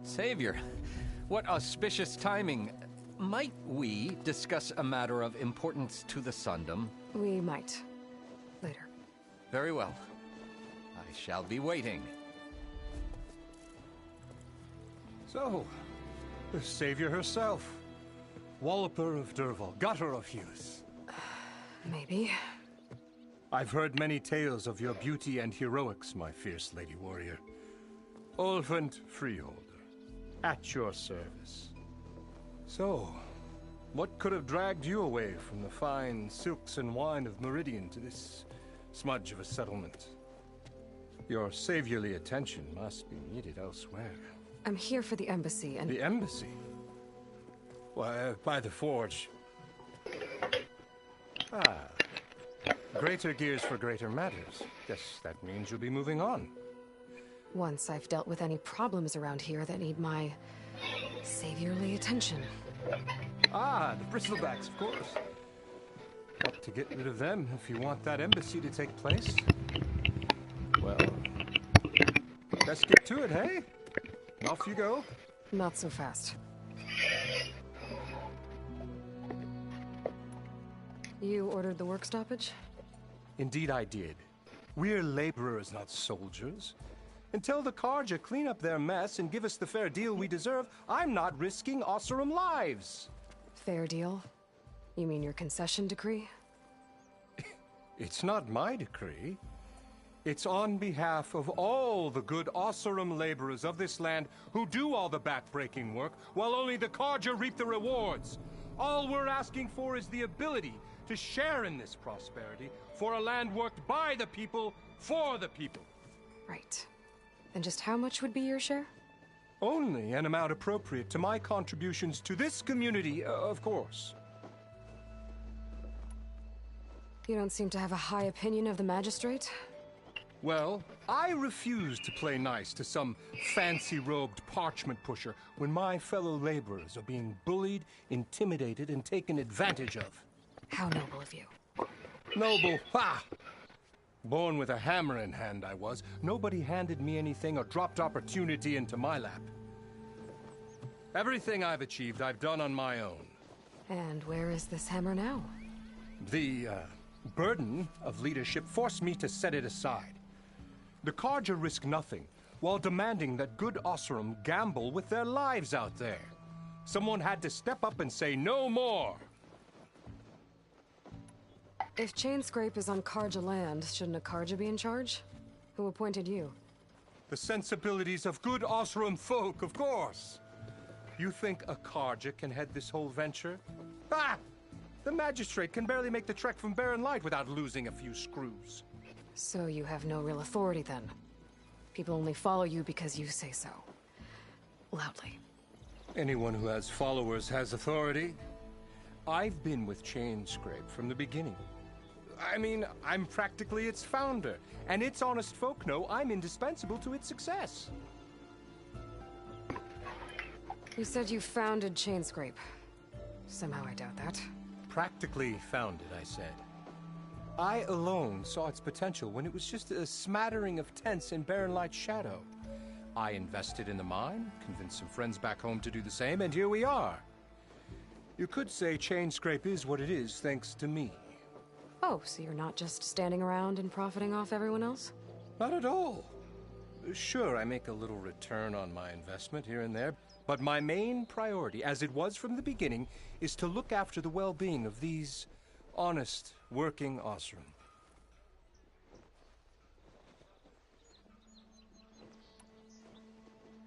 Savior, what auspicious timing. Might we discuss a matter of importance to the Sundom? We might. Later. Very well. I shall be waiting. So, the Savior herself. Walloper of Derval, gutter of youth. Maybe. I've heard many tales of your beauty and heroics, my fierce lady warrior. Olfant Freeholder, at your service. So, what could have dragged you away from the fine silks and wine of Meridian to this smudge of a settlement? Your saviorly attention must be needed elsewhere. I'm here for the embassy and... The embassy? Why, by the forge. Ah. Greater gears for greater matters. Guess that means you'll be moving on. Once I've dealt with any problems around here that need my saviorly attention. Ah, the bristlebacks, of course. Got to get rid of them if you want that embassy to take place. Well, let's get to it, hey? Off you go. Not so fast. You ordered the work stoppage? Indeed I did. We're laborers, not soldiers. Until the Karja clean up their mess and give us the fair deal we deserve, I'm not risking Osseram lives. Fair deal? You mean your concession decree? It's not my decree. It's on behalf of all the good Osseram laborers of this land who do all the back-breaking work, while only the Karja reap the rewards. All we're asking for is the ability to share in this prosperity for a land worked by the people, for the people. Right. And just how much would be your share? Only an amount appropriate to my contributions to this community, of course. You don't seem to have a high opinion of the magistrate? Well, I refuse to play nice to some fancy-robed parchment pusher when my fellow laborers are being bullied, intimidated, and taken advantage of. How noble of you. Noble, ha! Born with a hammer in hand, I was. Nobody handed me anything or dropped opportunity into my lap. Everything I've achieved, I've done on my own. And where is this hammer now? The, burden of leadership forced me to set it aside. The Karja risk nothing, while demanding that good Osseram gamble with their lives out there. Someone had to step up and say no more. If Chainscrape is on Karja land, shouldn't a Karja be in charge? Who appointed you? The sensibilities of good Osseram folk, of course. You think a Karja can head this whole venture? Ah! The magistrate can barely make the trek from Barren Light without losing a few screws. So you have no real authority then? People only follow you because you say so. Loudly. Anyone who has followers has authority. I've been with Chainscrape from the beginning. I mean, I'm practically its founder, and its honest folk know I'm indispensable to its success. You said you founded Chainscrape. Somehow I doubt that. Practically founded, I said. I alone saw its potential when it was just a smattering of tents in Barren Light's shadow. I invested in the mine, convinced some friends back home to do the same, and here we are. You could say Chainscrape is what it is thanks to me. Oh, so you're not just standing around and profiting off everyone else? Not at all. Sure, I make a little return on my investment here and there, but my main priority, as it was from the beginning, is to look after the well-being of these honest, working Osseram.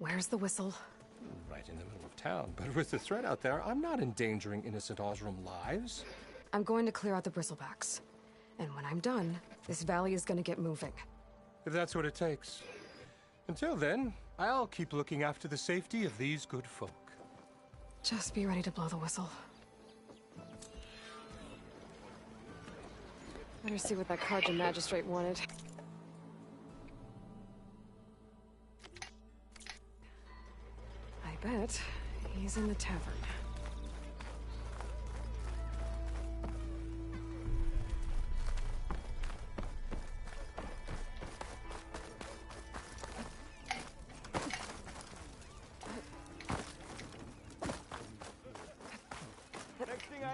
Where's the whistle? Right in the middle of town, but with the threat out there, I'm not endangering innocent Osseram lives. I'm going to clear out the bristlebacks. And when I'm done, this valley is going to get moving. If that's what it takes. Until then, I'll keep looking after the safety of these good folk. Just be ready to blow the whistle. Better see what that Karja magistrate wanted. I bet he's in the tavern.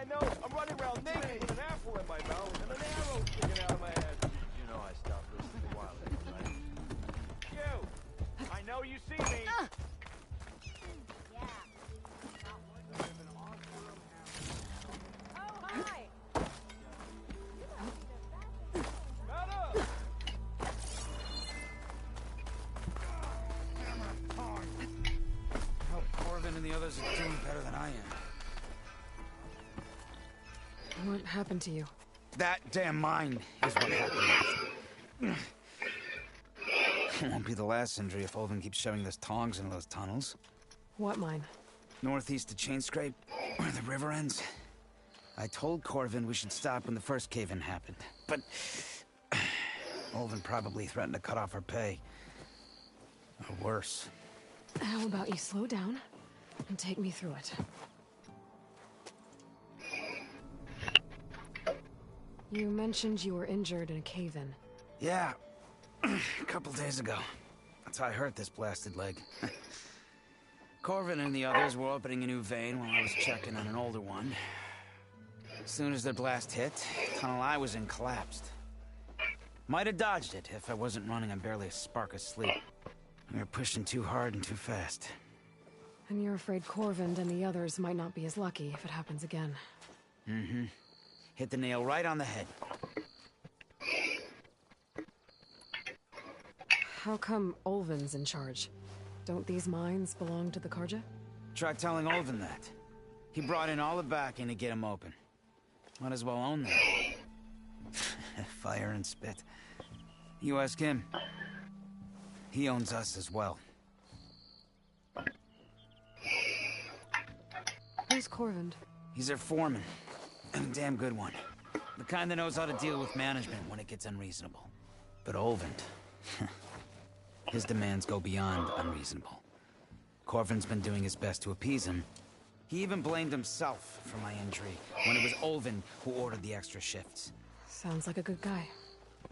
I know. I'm running around naked with an apple in my mouth and an arrow sticking out of my head. You know I stopped listening a while ago, right? You! I know you see me! And the others are doing better than I am. What happened to you? That damn mine is what happened. It won't be the last injury if Olvin keeps shoving those tongs into those tunnels. What mine? Northeast of Chain Scrape, where the river ends. I told Corvin we should stop when the first cave-in happened, but Olvin probably threatened to cut off our pay. Or worse. How about you slow down and take me through it? You mentioned you were injured in a cave-in. Yeah, a couple days ago. That's how I hurt this blasted leg. Corvin and the others were opening a new vein while I was checking on an older one. As soon as their blast hit, the tunnel I was in collapsed. Might have dodged it if I wasn't running on barely a spark of sleep. We were pushing too hard and too fast. And you're afraid Corvin and the others might not be as lucky if it happens again. Mm-hmm. Hit the nail right on the head. How come Olvin's in charge? Don't these mines belong to the Karja? Try telling Olvin that. He brought in all the backing to get them open. Might as well own them. Fire and spit. You ask him. He owns us as well. Who's Corvin? He's their foreman. And a damn good one. The kind that knows how to deal with management when it gets unreasonable. But Olvin, his demands go beyond unreasonable. Corvin's been doing his best to appease him. He even blamed himself for my injury, when it was Olvin who ordered the extra shifts. Sounds like a good guy.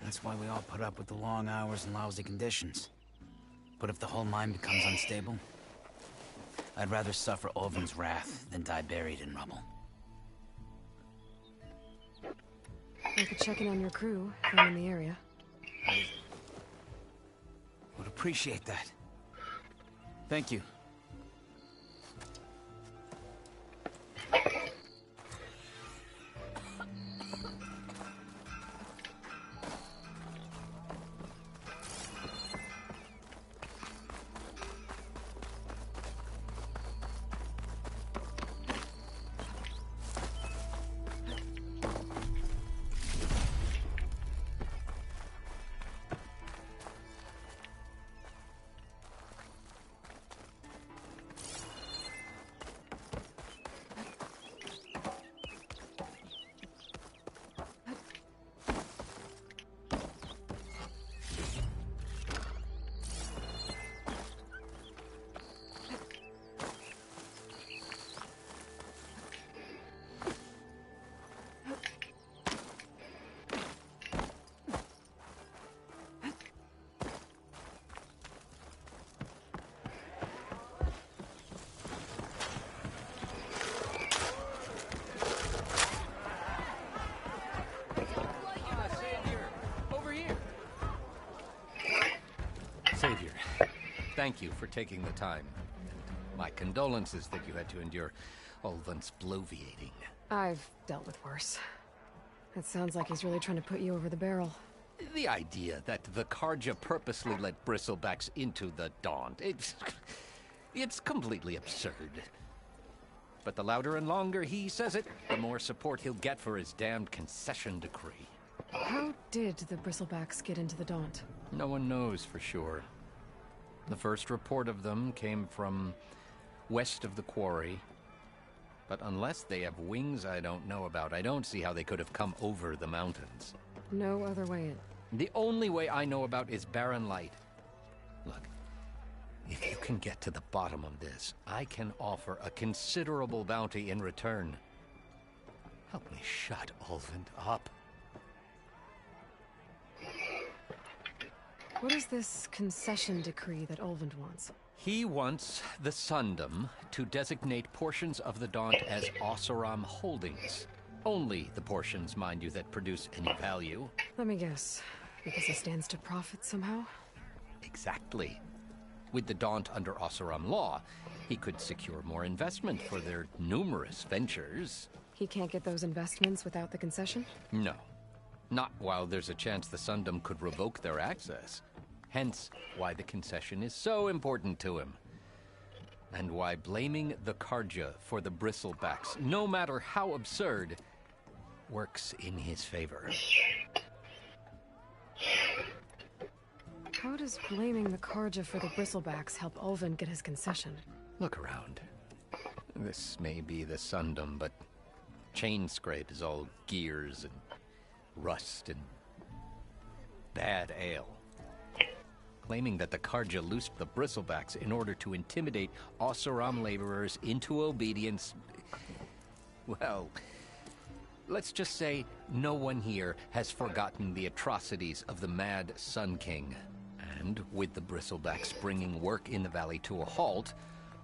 That's why we all put up with the long hours and lousy conditions. But if the whole mine becomes unstable, I'd rather suffer Olvin's wrath than die buried in rubble. I could check in on your crew if I'm in the area. Would appreciate that. Thank you. Savior, thank you for taking the time. And my condolences that you had to endure Olvin's bloviating. I've dealt with worse. It sounds like he's really trying to put you over the barrel. The idea that the Karja purposely let bristlebacks into the Daunt, it's completely absurd. But the louder and longer he says it, the more support he'll get for his damned concession decree. How did the bristlebacks get into the Daunt? No one knows for sure. The first report of them came from west of the quarry. But unless they have wings I don't know about, I don't see how they could have come over the mountains. No other way in. The only way I know about is barren light. Look, if you can get to the bottom of this, I can offer a considerable bounty in return. Help me shut Olvin up. What is this concession decree that Olvin wants? He wants the Sundom to designate portions of the Daunt as Oseram holdings. Only the portions, mind you, that produce any value. Let me guess. Because he stands to profit somehow? Exactly. With the Daunt under Oseram law, he could secure more investment for their numerous ventures. He can't get those investments without the concession? No. Not while there's a chance the Sundom could revoke their access. Hence, why the concession is so important to him. And why blaming the Karja for the bristlebacks, no matter how absurd, works in his favor. How does blaming the Karja for the bristlebacks help Ulvin get his concession? Look around. This may be the Sundom, but Chainscrape is all gears and rust and bad ale. Claiming that the Karja loosed the bristlebacks in order to intimidate Oseram laborers into obedience. Well, let's just say no one here has forgotten the atrocities of the Mad Sun King. And with the bristlebacks bringing work in the valley to a halt,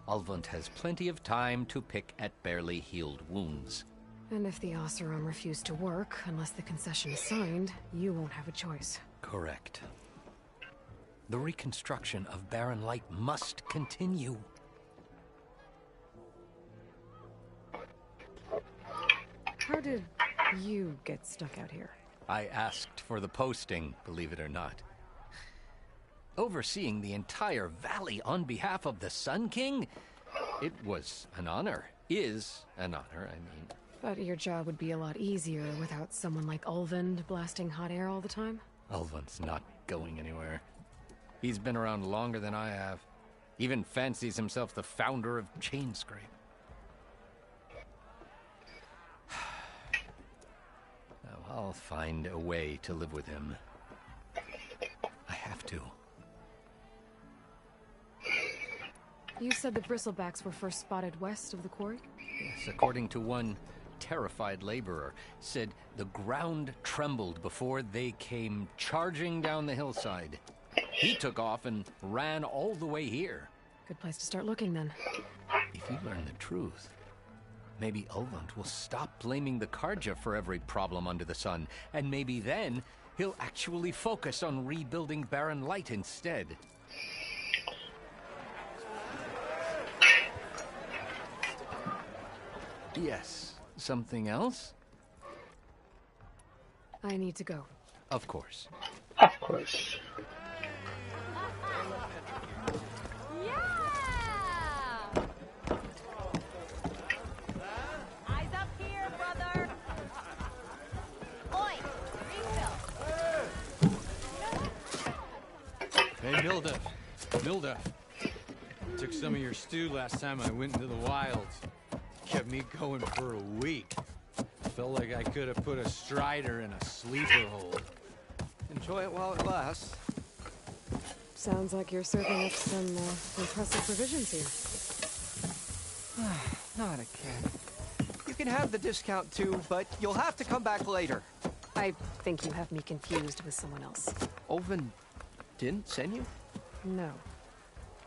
Ulvund has plenty of time to pick at barely healed wounds. And if the Oseram refuse to work, unless the concession is signed, you won't have a choice. Correct. The reconstruction of Barren Light must continue. How did you get stuck out here? I asked for the posting, believe it or not. Overseeing the entire valley on behalf of the Sun King? It was an honor. Is an honor, I mean. But your job would be a lot easier without someone like Ulvund blasting hot air all the time? Ulvund's not going anywhere. He's been around longer than I have. Even fancies himself the founder of Chainscrape. Now, I'll find a way to live with him. I have to. You said the bristlebacks were first spotted west of the quarry? Yes, according to one terrified laborer, said the ground trembled before they came charging down the hillside. He took off and ran all the way here. Good place to start looking, then. If you learn the truth, maybe Ulvund will stop blaming the Karja for every problem under the sun, and maybe then he'll actually focus on rebuilding Barren Light instead. Yes. Something else? I need to go. Of course. Of course. Yeah! Eyes up here, brother. Oi, refill. Hey, Milda. Took some of your stew last time I went into the wilds. Kept me going for a week. Felt like I could have put a strider in a sleeper hole. Enjoy it while it lasts. Sounds like you're serving up some impressive provisions here. Not again. You can have the discount too, but you'll have to come back later. I think you have me confused with someone else. Ulvund didn't send you? No.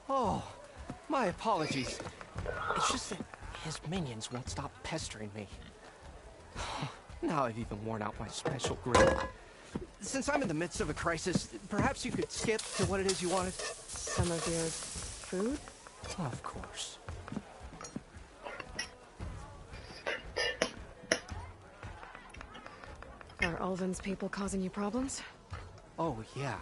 Oh, my apologies. It's just that his minions won't stop pestering me. Now I've even worn out my special grin. Since I'm in the midst of a crisis, perhaps you could skip to what it is you wanted? Some of your food? Of course. Are Ulvund's people causing you problems? Oh, yeah.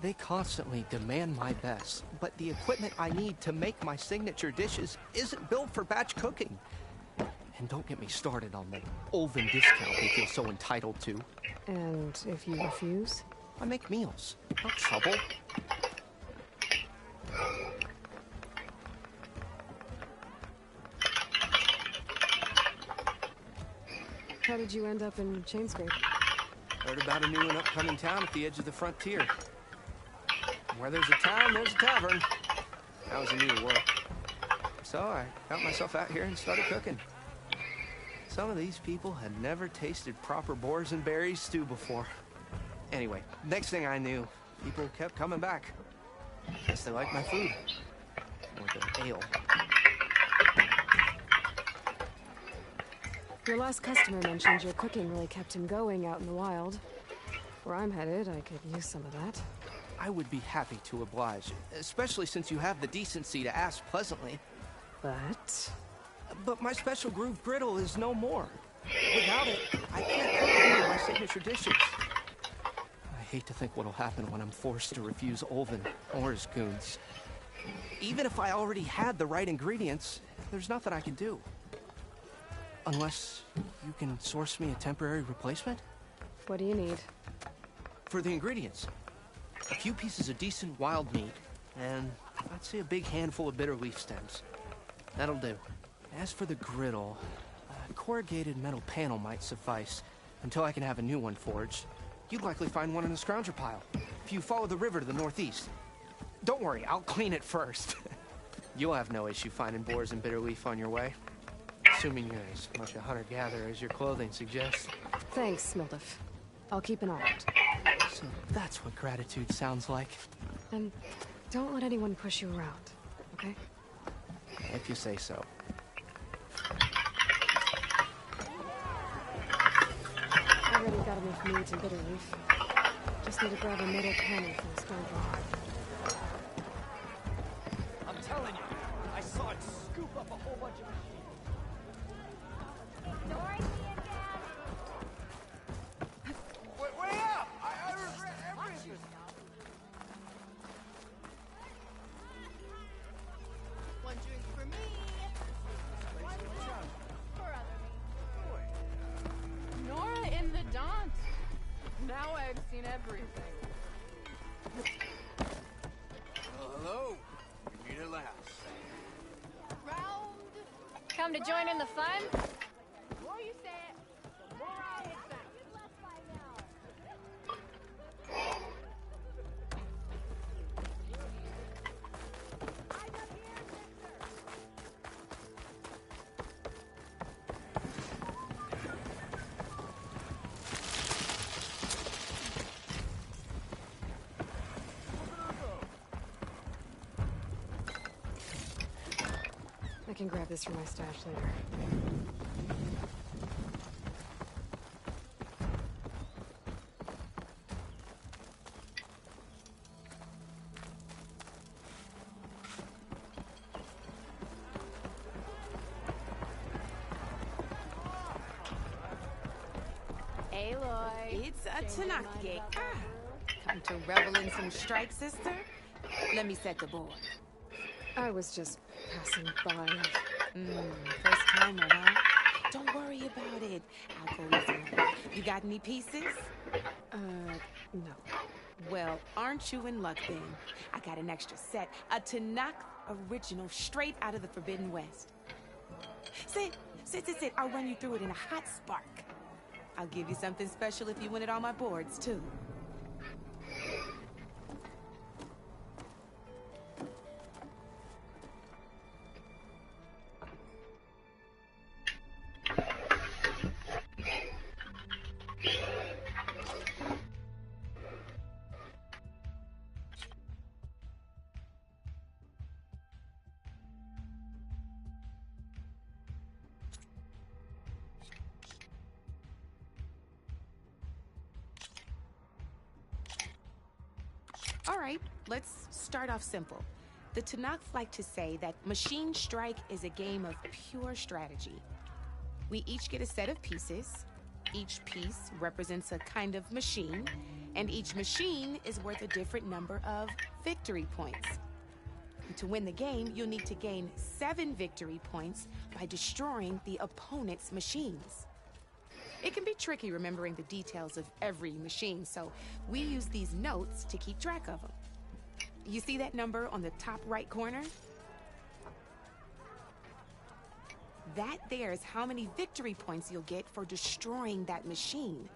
They constantly demand my best, but the equipment I need to make my signature dishes isn't built for batch cooking. And don't get me started on the Ulvund discount they feel so entitled to. And if you refuse? I make meals, not trouble. How did you end up in Chainscrape? Heard about a new and upcoming town at the edge of the frontier. Where there's a town, there's a tavern. That was a new work. So I got myself out here and started cooking. Some of these people had never tasted proper boars and berries stew before. Anyway, next thing I knew, people kept coming back. Guess they liked my food. or the ale. Your last customer mentioned your cooking really kept him going out in the wild. Where I'm headed, I could use some of that. I would be happy to oblige, especially since you have the decency to ask pleasantly. But my special groove griddle is no more. Without it, I can't cook any of my signature dishes. I hate to think what'll happen when I'm forced to refuse Olvin or his goons. Even if I already had the right ingredients, there's nothing I can do. Unless you can source me a temporary replacement? What do you need? For the ingredients, a few pieces of decent wild meat, and I'd say a big handful of bitter leaf stems. That'll do. As for the griddle, a corrugated metal panel might suffice until I can have a new one forged. You'd likely find one in the scrounger pile if you follow the river to the northeast. Don't worry, I'll clean it first. You'll have no issue finding boars and bitter leaf on your way. Assuming you're as much a hunter-gatherer as your clothing suggests. Thanks, Mildef. I'll keep an eye out. So that's what gratitude sounds like. And don't let anyone push you around, okay? If you say so. Already got enough meat and bitter leaf. Just need to grab a metal panel from the scrounger. I'm telling you, I saw it scoop up a whole bunch of machines. Way up! I regret everything. One drink for me. One for other me. Nora in the Daunt. Now I've seen everything. Well, hello. You meet at last. Round. Come to join in the fun? The more you say it, the more I accept. You've left by now. Eyes up here, sister. I can grab this from my stash later. Aloy. It's a Tanaki. Come to revel in some strike, sister? Let me set the board. I was just passing by. First timer, huh? Don't worry about it. I'll go easy. You got any pieces? No. Well, aren't you in luck then? I got an extra set. A Tanakh original straight out of the Forbidden West. Sit. I'll run you through it in a hot spark. I'll give you something special if you win it on my boards, too. All right, let's start off simple. The Tanakh like to say that Machine Strike is a game of pure strategy. We each get a set of pieces. Each piece represents a kind of machine, and each machine is worth a different number of victory points. And to win the game, you'll need to gain 7 victory points by destroying the opponent's machines. It can be tricky remembering the details of every machine, so we use these notes to keep track of them. You see that number on the top right corner? That there is how many victory points you'll get for destroying that machine.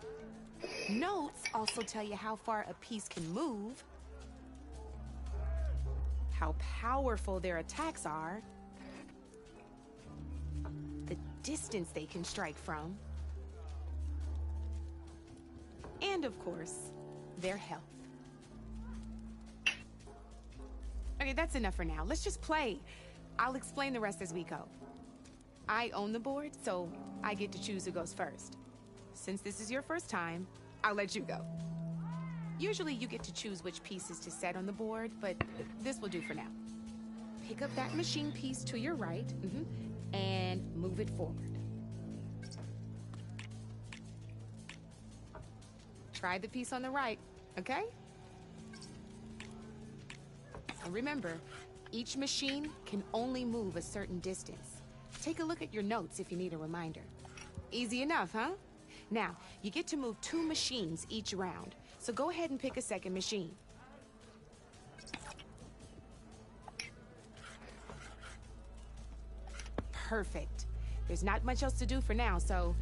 Notes also tell you how far a piece can move, how powerful their attacks are, the distance they can strike from, and of course, their health. Okay, that's enough for now. Let's just play. I'll explain the rest as we go. I own the board, so I get to choose who goes first. Since this is your first time, I'll let you go. Usually you get to choose which pieces to set on the board, but this will do for now. Pick up that machine piece to your right, and move it forward. Try the piece on the right, okay? And remember, each machine can only move a certain distance. Take a look at your notes if you need a reminder. Easy enough, huh? Now, you get to move 2 machines each round, so go ahead and pick a second machine. Perfect. There's not much else to do for now, so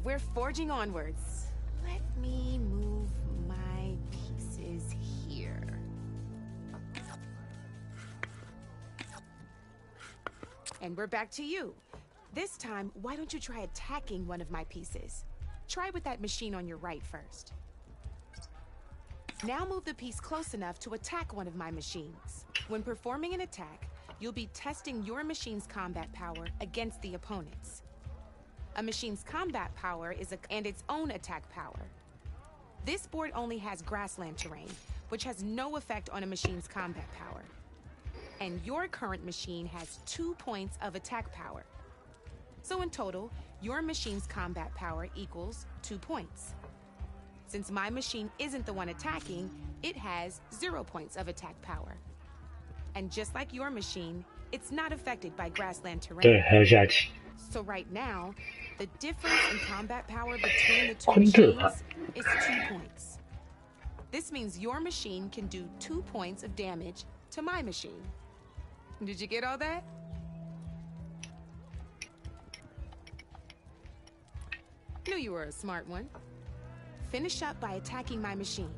we're forging onwards. Let me move my pieces here. And we're back to you. This time, why don't you try attacking one of my pieces? Try with that machine on your right first. Now move the piece close enough to attack one of my machines. When performing an attack, you'll be testing your machine's combat power against the opponent's. A machine's combat power and its own attack power. This board only has grassland terrain, which has no effect on a machine's combat power. And your current machine has 2 points of attack power. So in total, your machine's combat power equals 2 points. Since my machine isn't the one attacking, it has 0 points of attack power. And just like your machine, it's not affected by grassland terrain. 对，还有下棋。 So right now, the difference in combat power between the 2 machines is 2 points. This means your machine can do 2 points of damage to my machine. Did you get all that? Knew you were a smart one. Finish up by attacking my machine.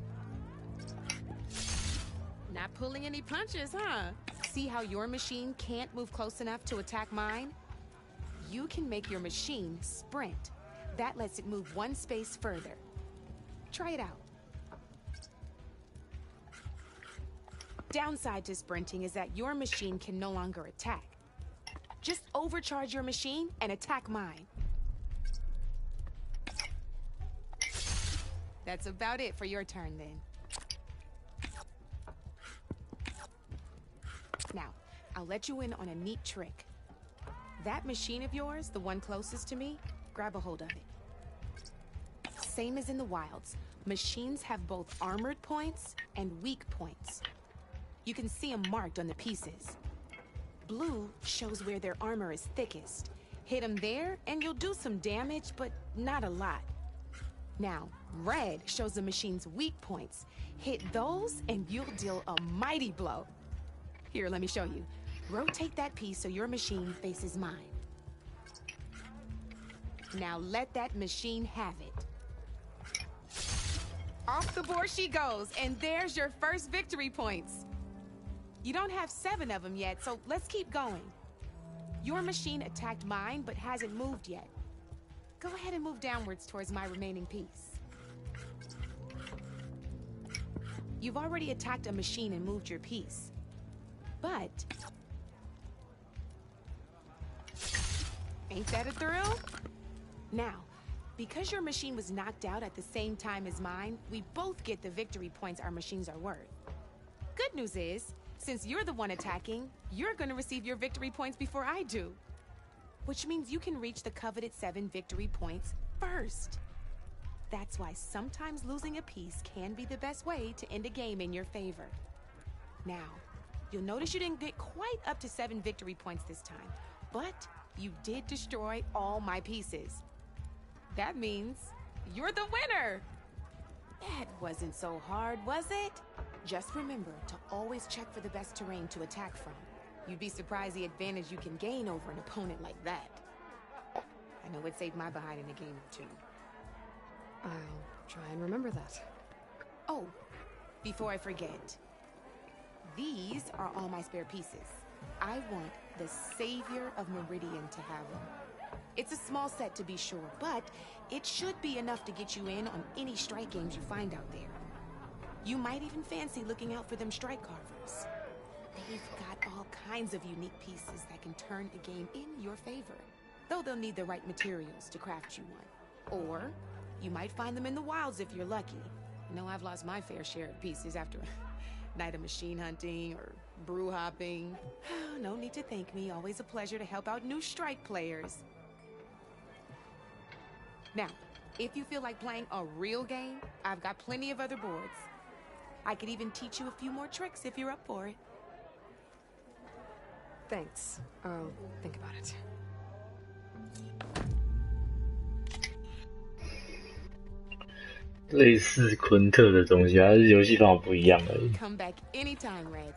Not pulling any punches, huh? See how your machine can't move close enough to attack mine? You can make your machine sprint. That lets it move 1 space further. Try it out. Downside to sprinting is that your machine can no longer attack. Just overcharge your machine and attack mine. That's about it for your turn then. Now, I'll let you in on a neat trick. That machine of yours, the one closest to me, grab a hold of it. Same as in the wilds, machines have both armored points and weak points. You can see them marked on the pieces. Blue shows where their armor is thickest. Hit them there and you'll do some damage, but not a lot. Now, red shows the machine's weak points. Hit those and you'll deal a mighty blow. Here, let me show you. Rotate that piece so your machine faces mine. Now let that machine have it. Off the board she goes, and there's your first victory points. You don't have 7 of them yet, so let's keep going. Your machine attacked mine, but hasn't moved yet. Go ahead and move downwards towards my remaining piece. You've already attacked a machine and moved your piece. But... ain't that a thrill? Now, because your machine was knocked out at the same time as mine, we both get the victory points our machines are worth. Good news is, since you're the one attacking, you're gonna receive your victory points before I do. Which means you can reach the coveted 7 victory points first. That's why sometimes losing a piece can be the best way to end a game in your favor. Now, you'll notice you didn't get quite up to 7 victory points this time, but you did destroy all my pieces. That means you're the winner! That wasn't so hard, was it? Just remember to always check for the best terrain to attack from. You'd be surprised the advantage you can gain over an opponent like that. I know it saved my behind in a game or 2. I'll try and remember that. Oh, before I forget, these are all my spare pieces. I want the Savior of Meridian to have them. It's a small set to be sure, but it should be enough to get you in on any strike games you find out there. You might even fancy looking out for them strike carvers. They've got all kinds of unique pieces that can turn a game in your favor. Though they'll need the right materials to craft you one. Or you might find them in the wilds if you're lucky. I know I've lost my fair share of pieces after a night of machine hunting or brew hopping. No need to thank me. Always a pleasure to help out new strike players. Now, if you feel like playing a real game, I've got plenty of other boards. I could even teach you a few more tricks if you're up for it. Thanks. I'll think about it. 类似昆特的东西，它是游戏方法不一样而已。Come back anytime, Red.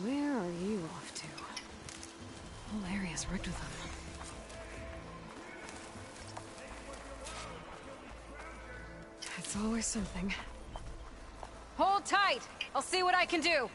Where are you off to? Whole area's rigged with them. It's always something. Hold tight! I'll see what I can do!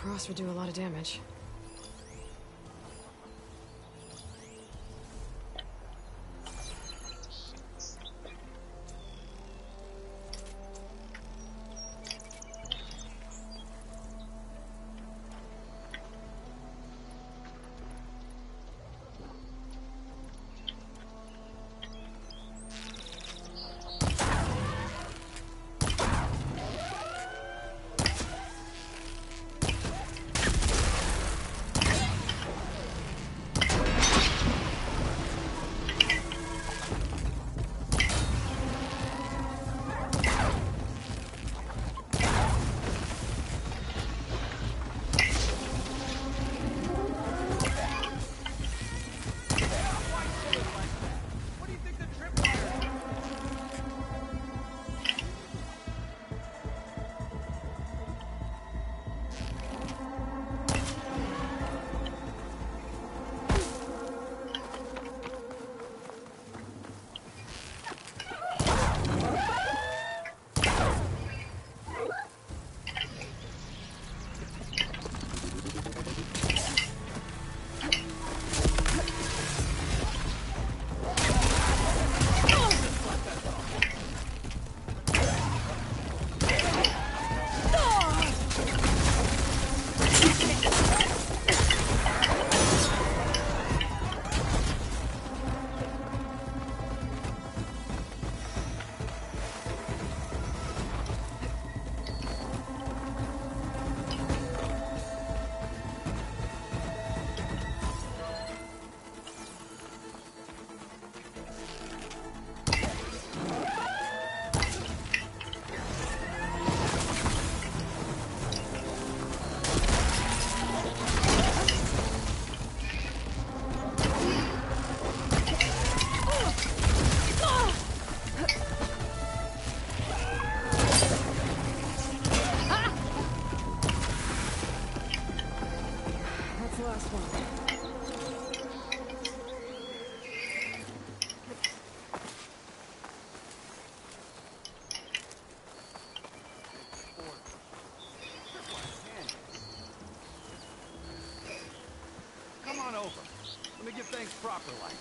Frost would do a lot of damage. like.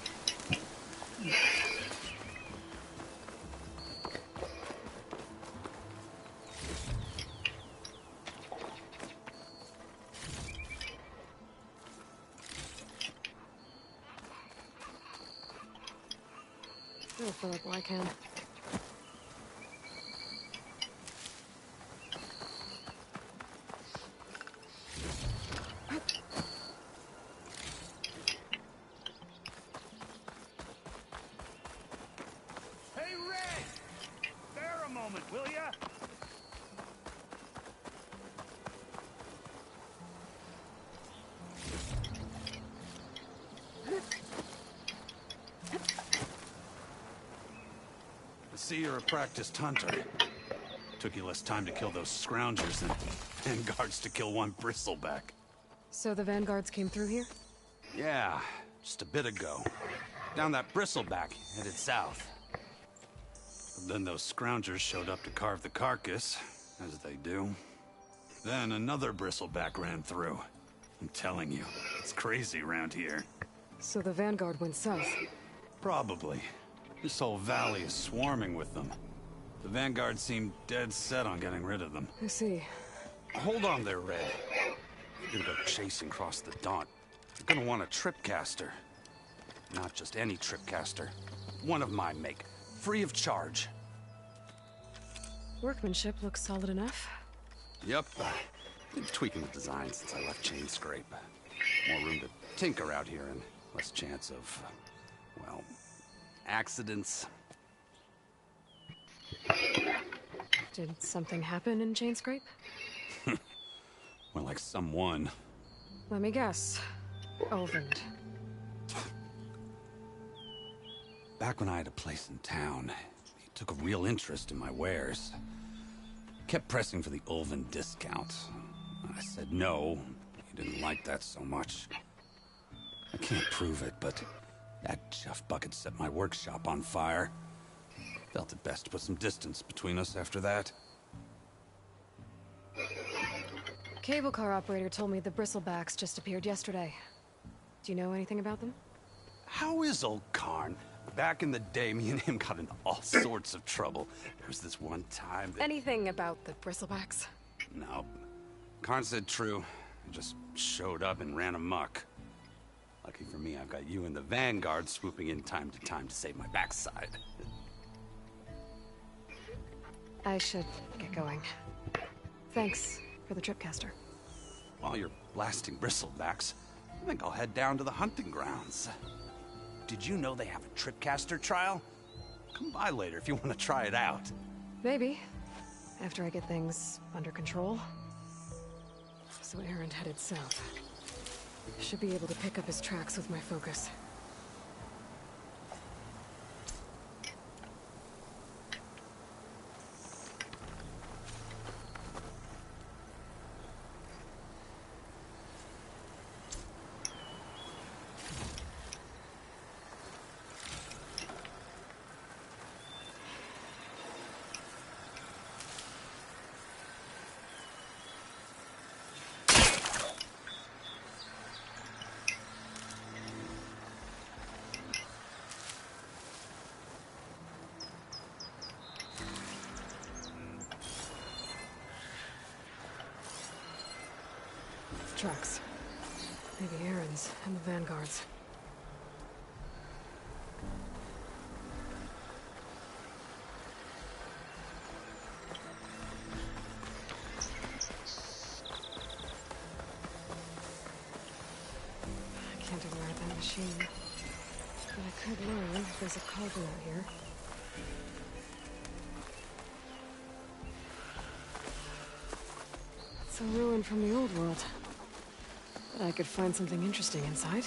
I'll fill up while I can. Hey, Red! Spare a moment, will ya? I see you're a practiced hunter. Took you less time to kill those scroungers than vanguards to kill one bristleback. So the vanguards came through here? Yeah, just a bit ago. Down that bristleback, headed south. But then those scroungers showed up to carve the carcass, as they do. Then another bristleback ran through. I'm telling you, it's crazy around here. So the vanguard went south? Probably. This whole valley is swarming with them. The vanguard seemed dead set on getting rid of them. I see. Hold on there, Red. You're gonna go chasing across the Daunt. You're gonna want a tripcaster. Not just any tripcaster. One of my make. Free of charge. Workmanship looks solid enough. Yep. Been tweaking the design since I left Chain Scrape. More room to tinker out here and less chance of, well, accidents. Did something happen in Chain Scrape? Well, like someone. Let me guess. Elvend. Back when I had a place in town, he took a real interest in my wares. Kept pressing for the Ulven discount. I said no. He didn't like that so much. I can't prove it, but that chuff bucket set my workshop on fire. Felt it best to put some distance between us after that. Cable car operator told me the bristlebacks just appeared yesterday. Do you know anything about them? How is old Karn? Back in the day, me and him got into all sorts of trouble. There was this one time that... Anything about the bristlebacks? No. Karn said true. I just showed up and ran amok. Lucky for me, I've got you and the Vanguard swooping in time to save my backside. I should get going. Thanks for the tripcaster. While you're blasting bristlebacks, I think I'll head down to the hunting grounds. Did you know they have a tripcaster trial? Come by later if you want to try it out. Maybe. After I get things under control. So Erend headed south. Should be able to pick up his tracks with my focus. Tracks. Maybe Erend's and the Vanguard's. I can't ignite that machine. But I could learn if there's a cauldron out here. It's a ruin from the old world. But I could find something interesting inside.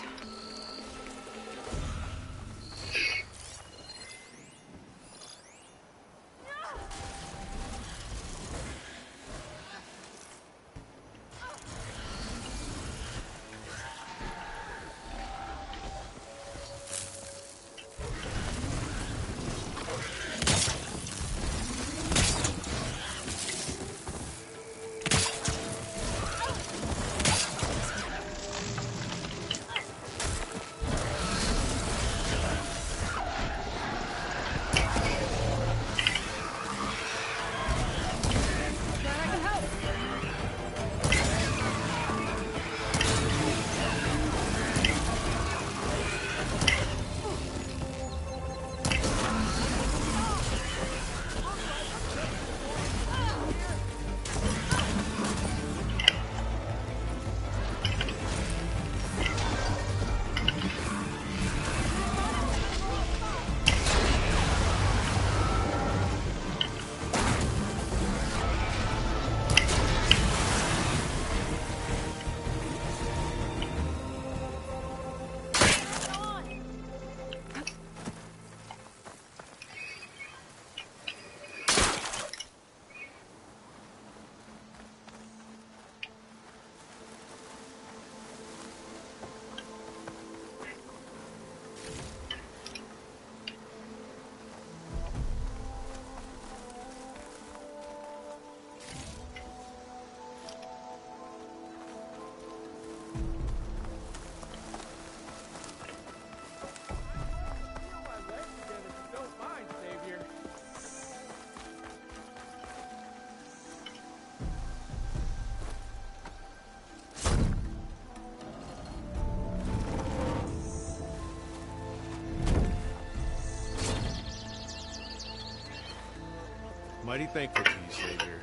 Mighty thankful to you, Savior.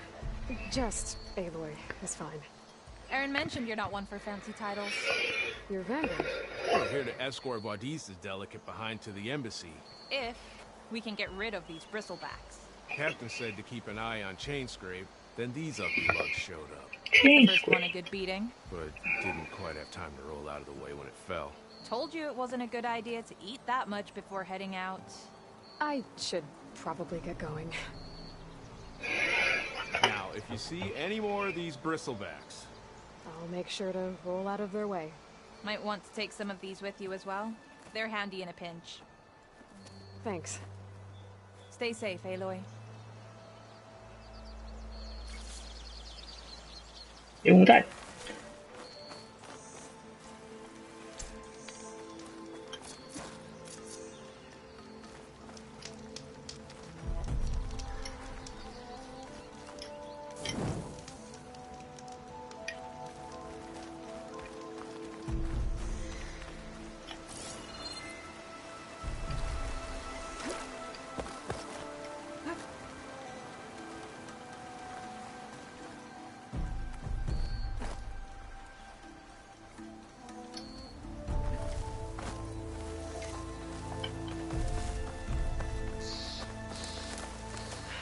Just Aloy is fine. Aaron mentioned you're not one for fancy titles. You're Vanguard. We're here to escort Wadis's delicate behind to the embassy. If we can get rid of these bristlebacks. Captain said to keep an eye on Chainscrape, then these ugly lugs showed up. The first one a good beating. But didn't quite have time to roll out of the way when it fell. Told you it wasn't a good idea to eat that much before heading out. I should probably get going. Now, if you see any more of these bristlebacks... I'll make sure to roll out of their way. Might want to take some of these with you as well. They're handy in a pinch. Thanks. Stay safe, Aloy.用弹。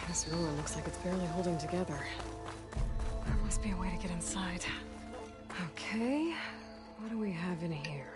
This ruin looks like it's barely holding together. There must be a way to get inside. Okay, what do we have in here?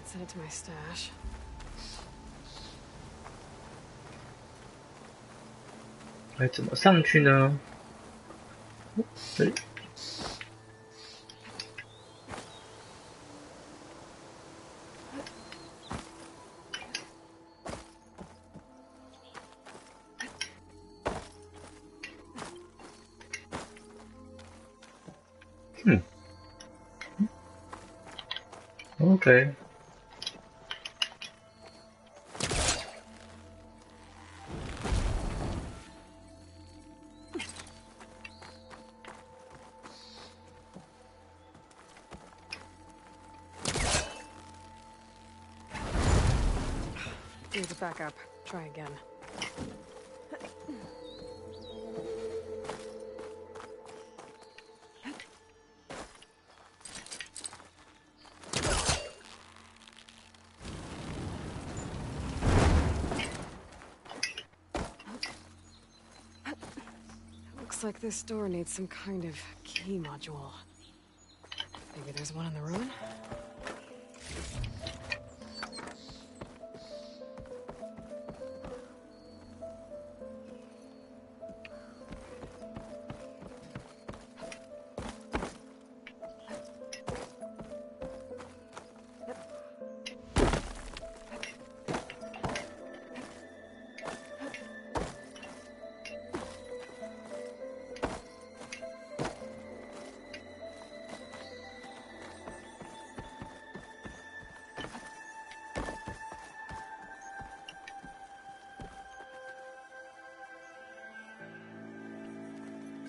Send it to my stash. 该怎么上去呢？这里。OK。Need to back up. Try again. Looks like this door needs some kind of key module. Maybe there's one in the ruin?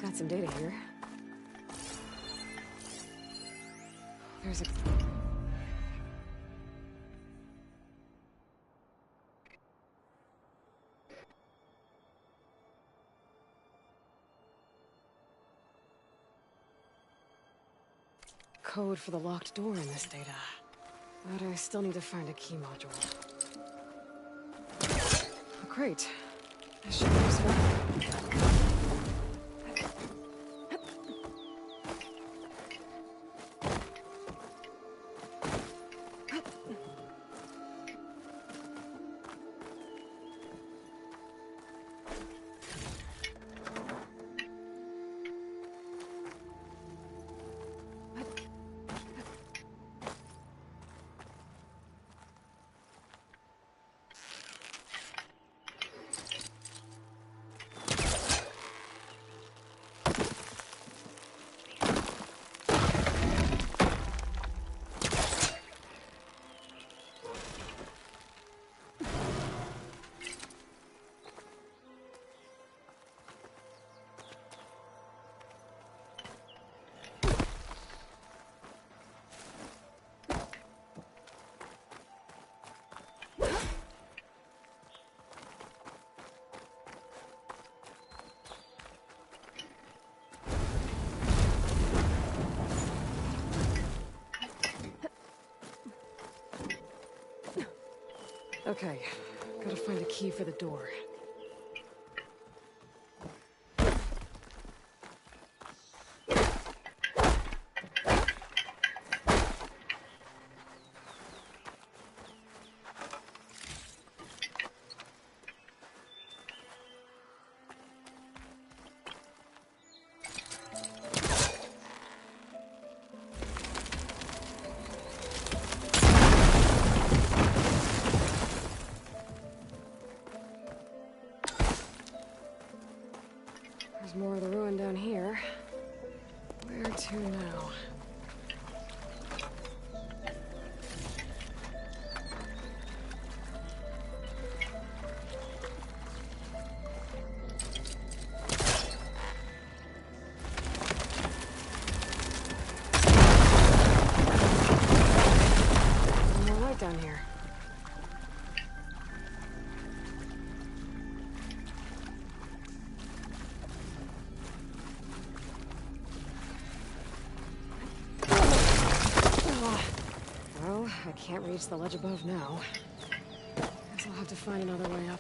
Got some data here. There's a... code for the locked door in this data. But I still need to find a key module. Oh, great. This should be useful. Okay, gotta find a key for the door. There's more of the ruin down here. Where to now? More light down here. Well, I can't reach the ledge above now. Guess I'll have to find another way up.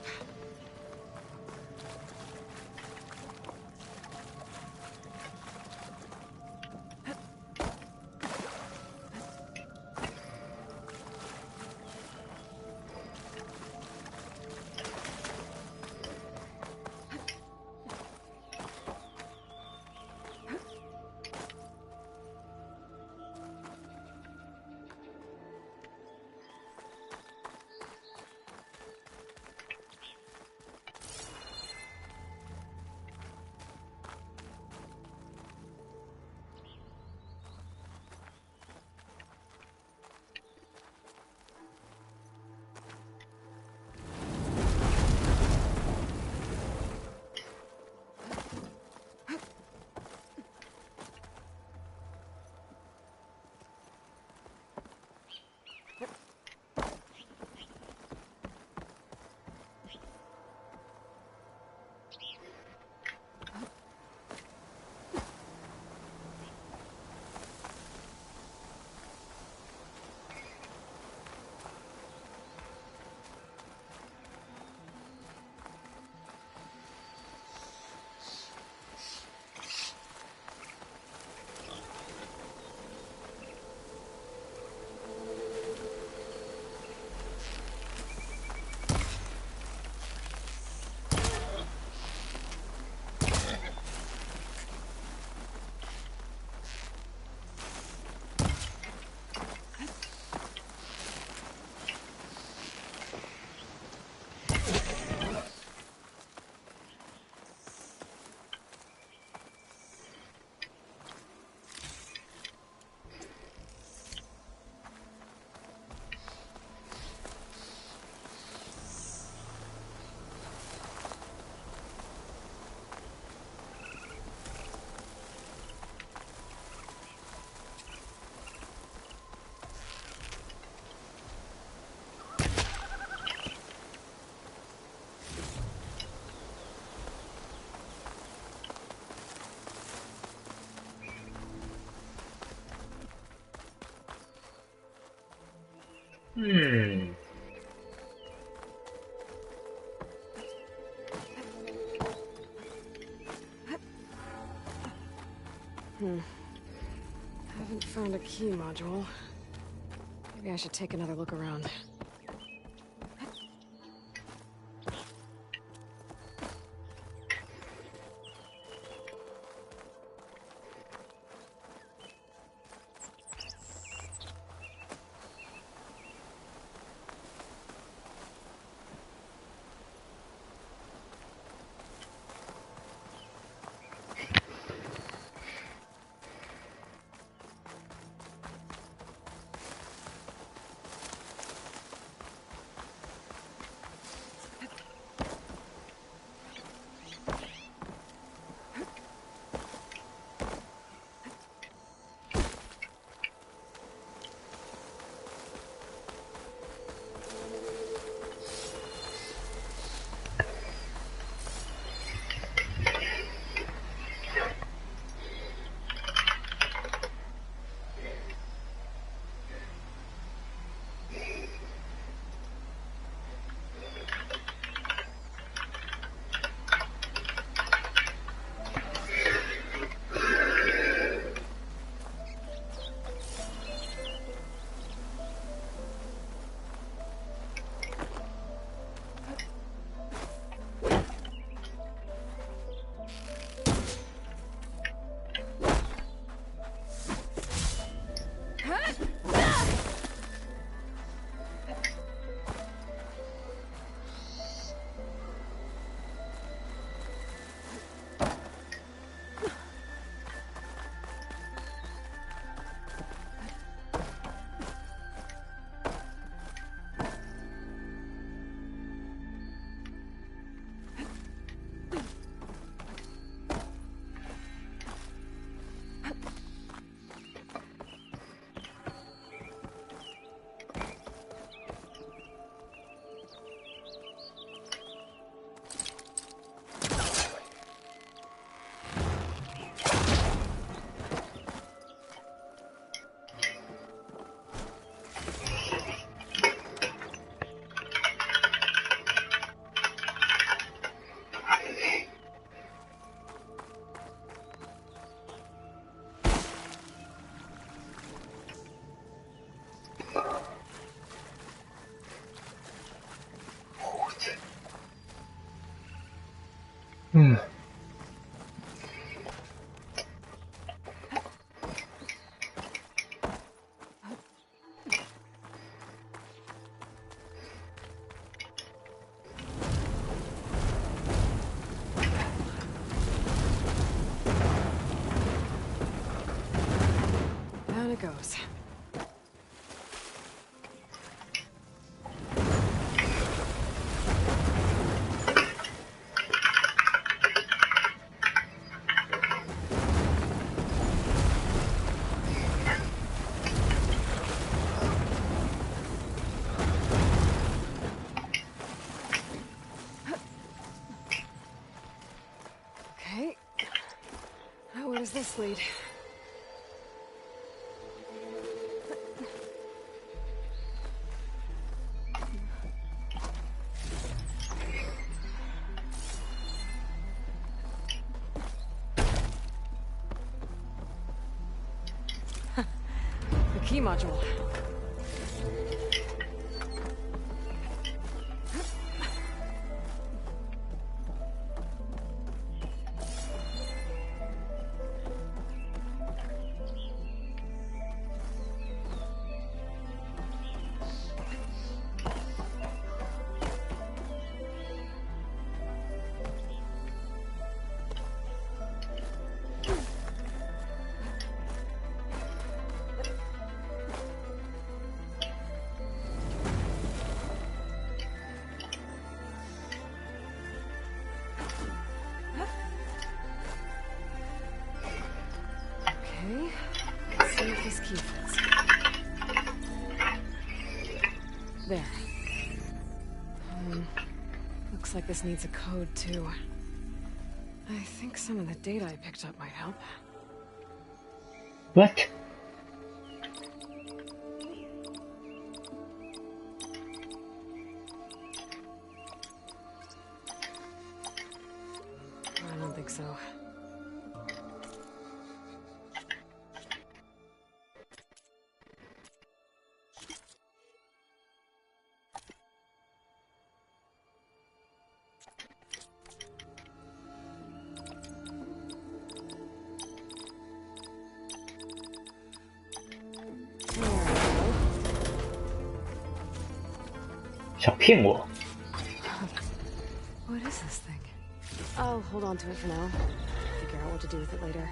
Haven't found a key module. Maybe I should take another look around. Down it goes. Okay. Now where does this lead? The key module. Okay, let's see if this key fits. There. Looks like this needs a code, too. I think some of the data I picked up might help. What? 想骗我？ What is this thing? I'll hold on to it for now. Figure out what to do with it later.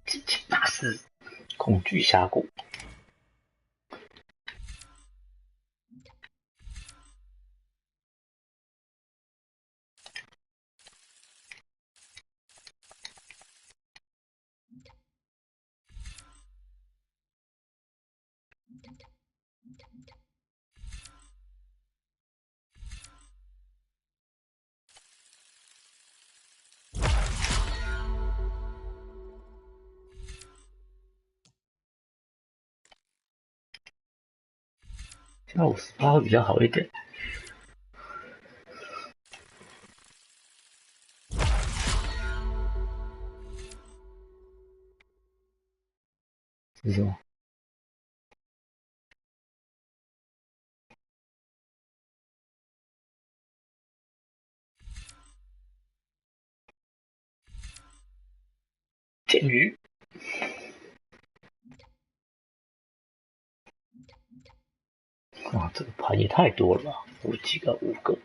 1784恐惧峡谷。加58会比较好一点。是什么？剑鱼。啊，这个盘也太多了吧，5几个，5个。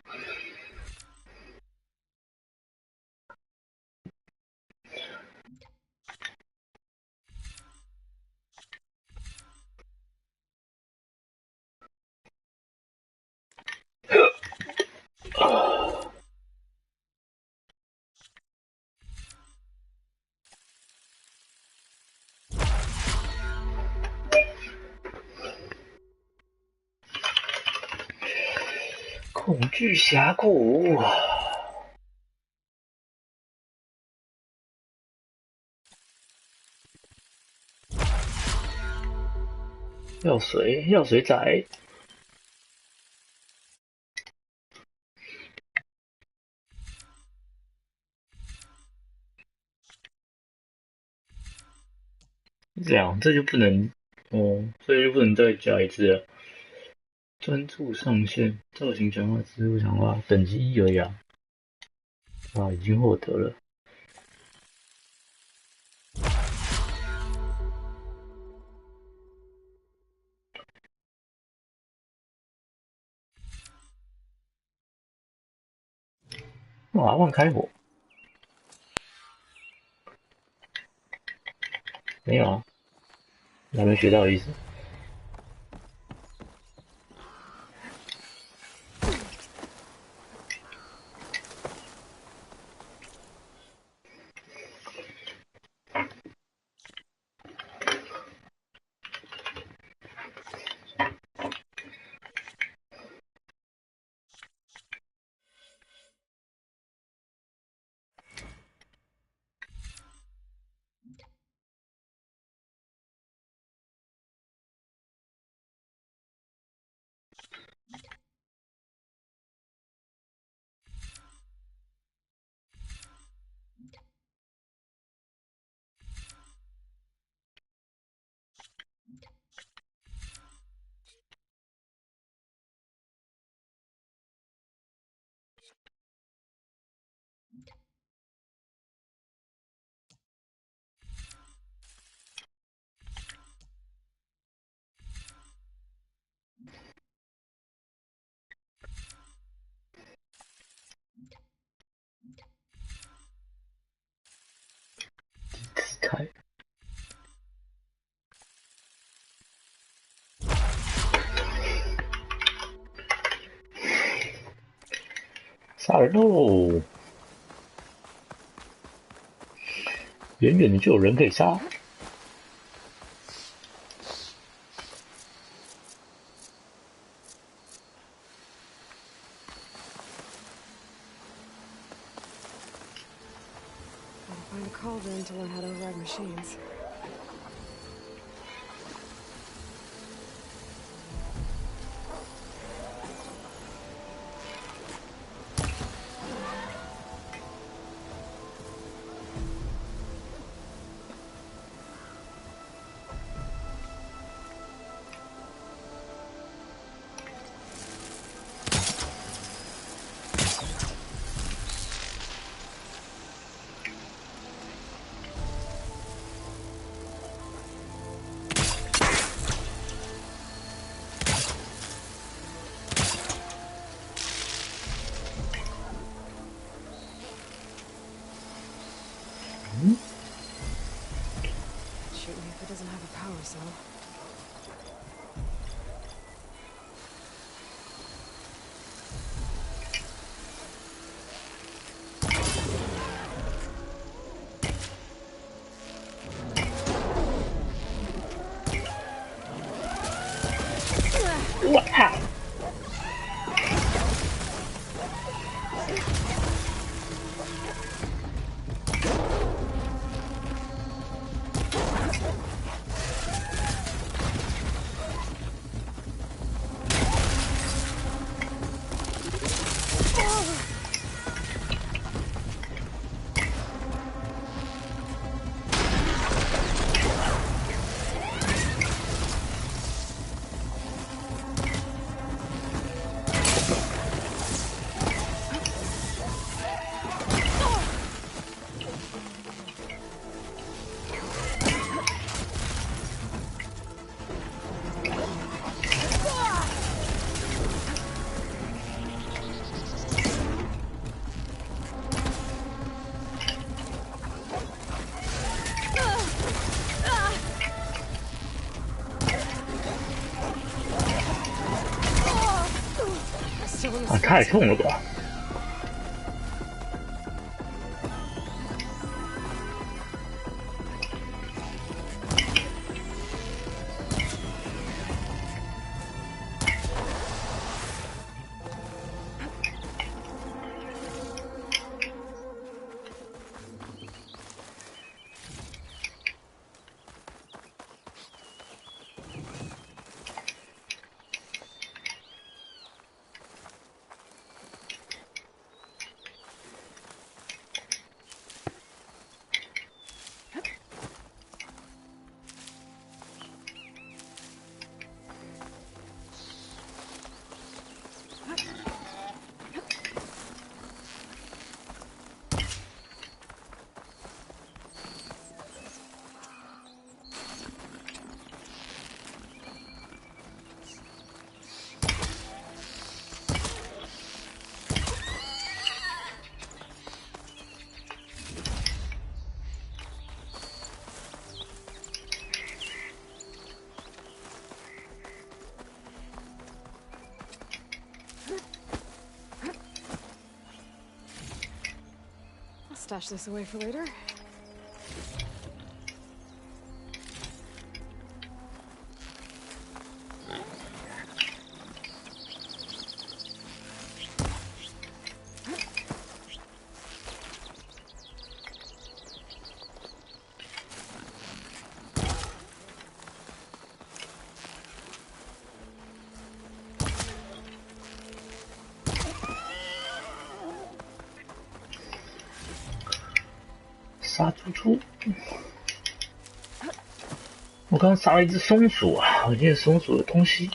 恐惧峡谷。药水仔。这样，这就不能这就不能再加一次了。专注上限，造型强化，植物强化，等级1而已啊！啊，已经获得了。哇，万开火？没有啊，还没学到的意思。开。杀人喽！远远的就有人可以杀。Find a cauldron to learn how to override machines. if it doesn't have a power cell. Wow.啊，太痛了吧！Stash this away for later.杀猪猪！我刚刚杀了一只松鼠啊！我记得松鼠的东西。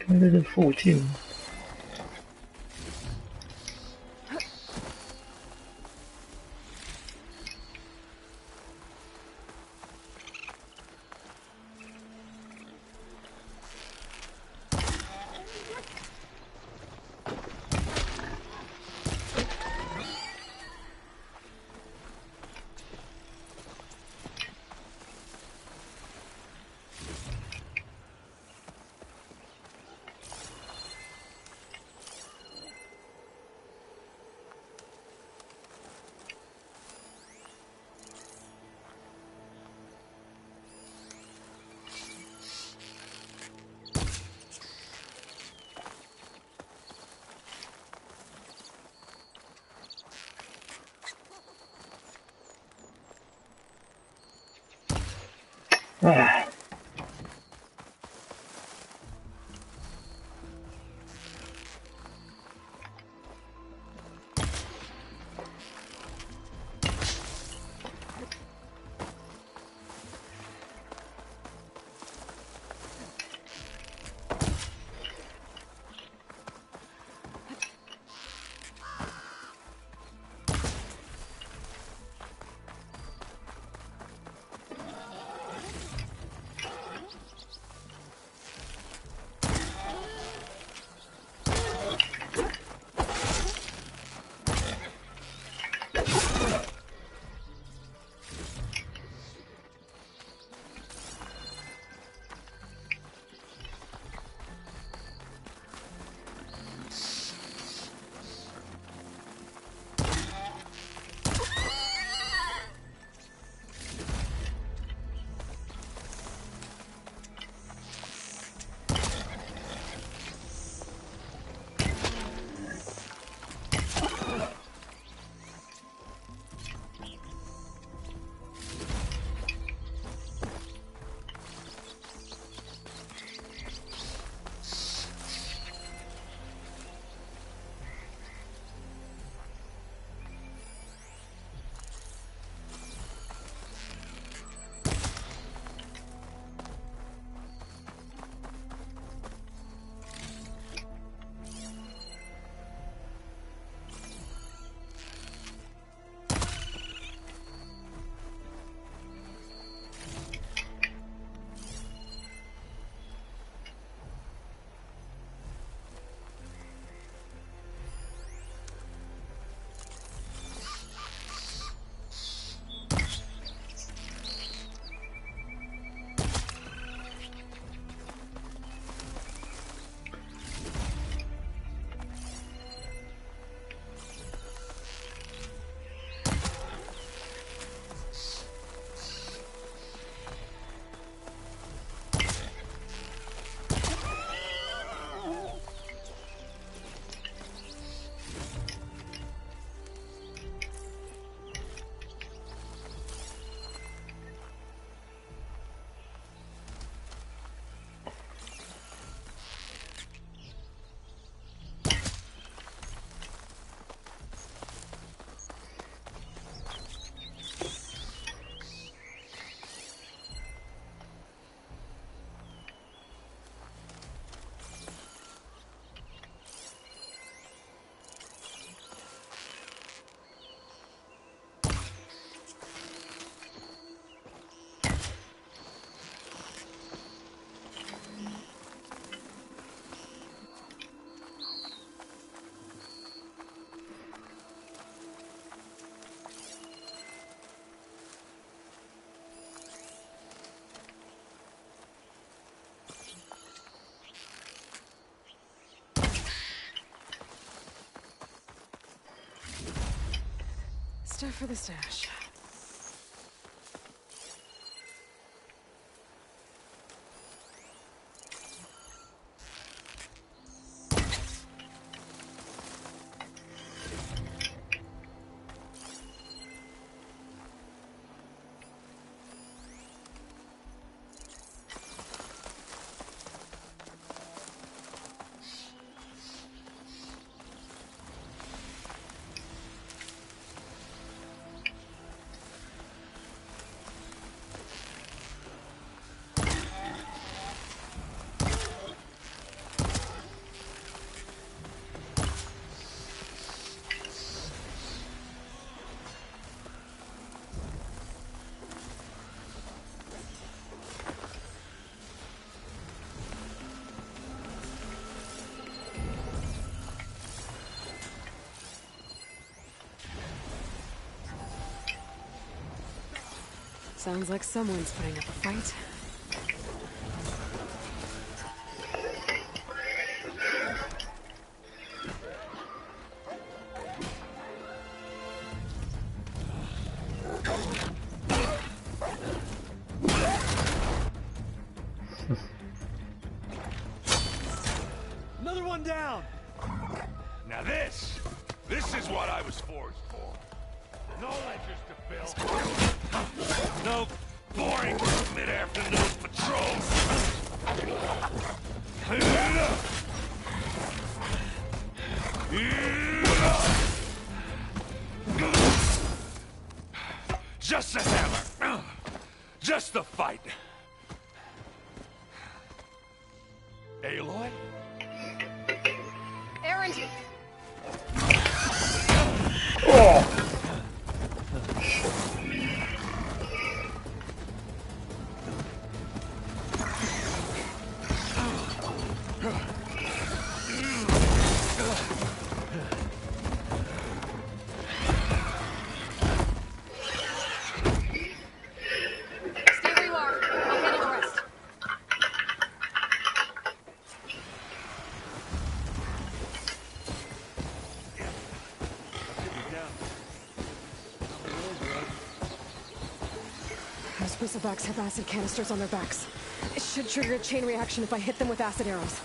看在这附近。哎， stuff for the stash. Sounds like someone's putting up a fight. Another one down! Now this is what I was forged for. No ledgers to fill. No boring mid-afternoon patrols. Just a hammer. Just the fight. Aloy? Aaron! Stay where you are. I'll handle the rest. Those bristlebacks have acid canisters on their backs. It should trigger a chain reaction if I hit them with acid arrows.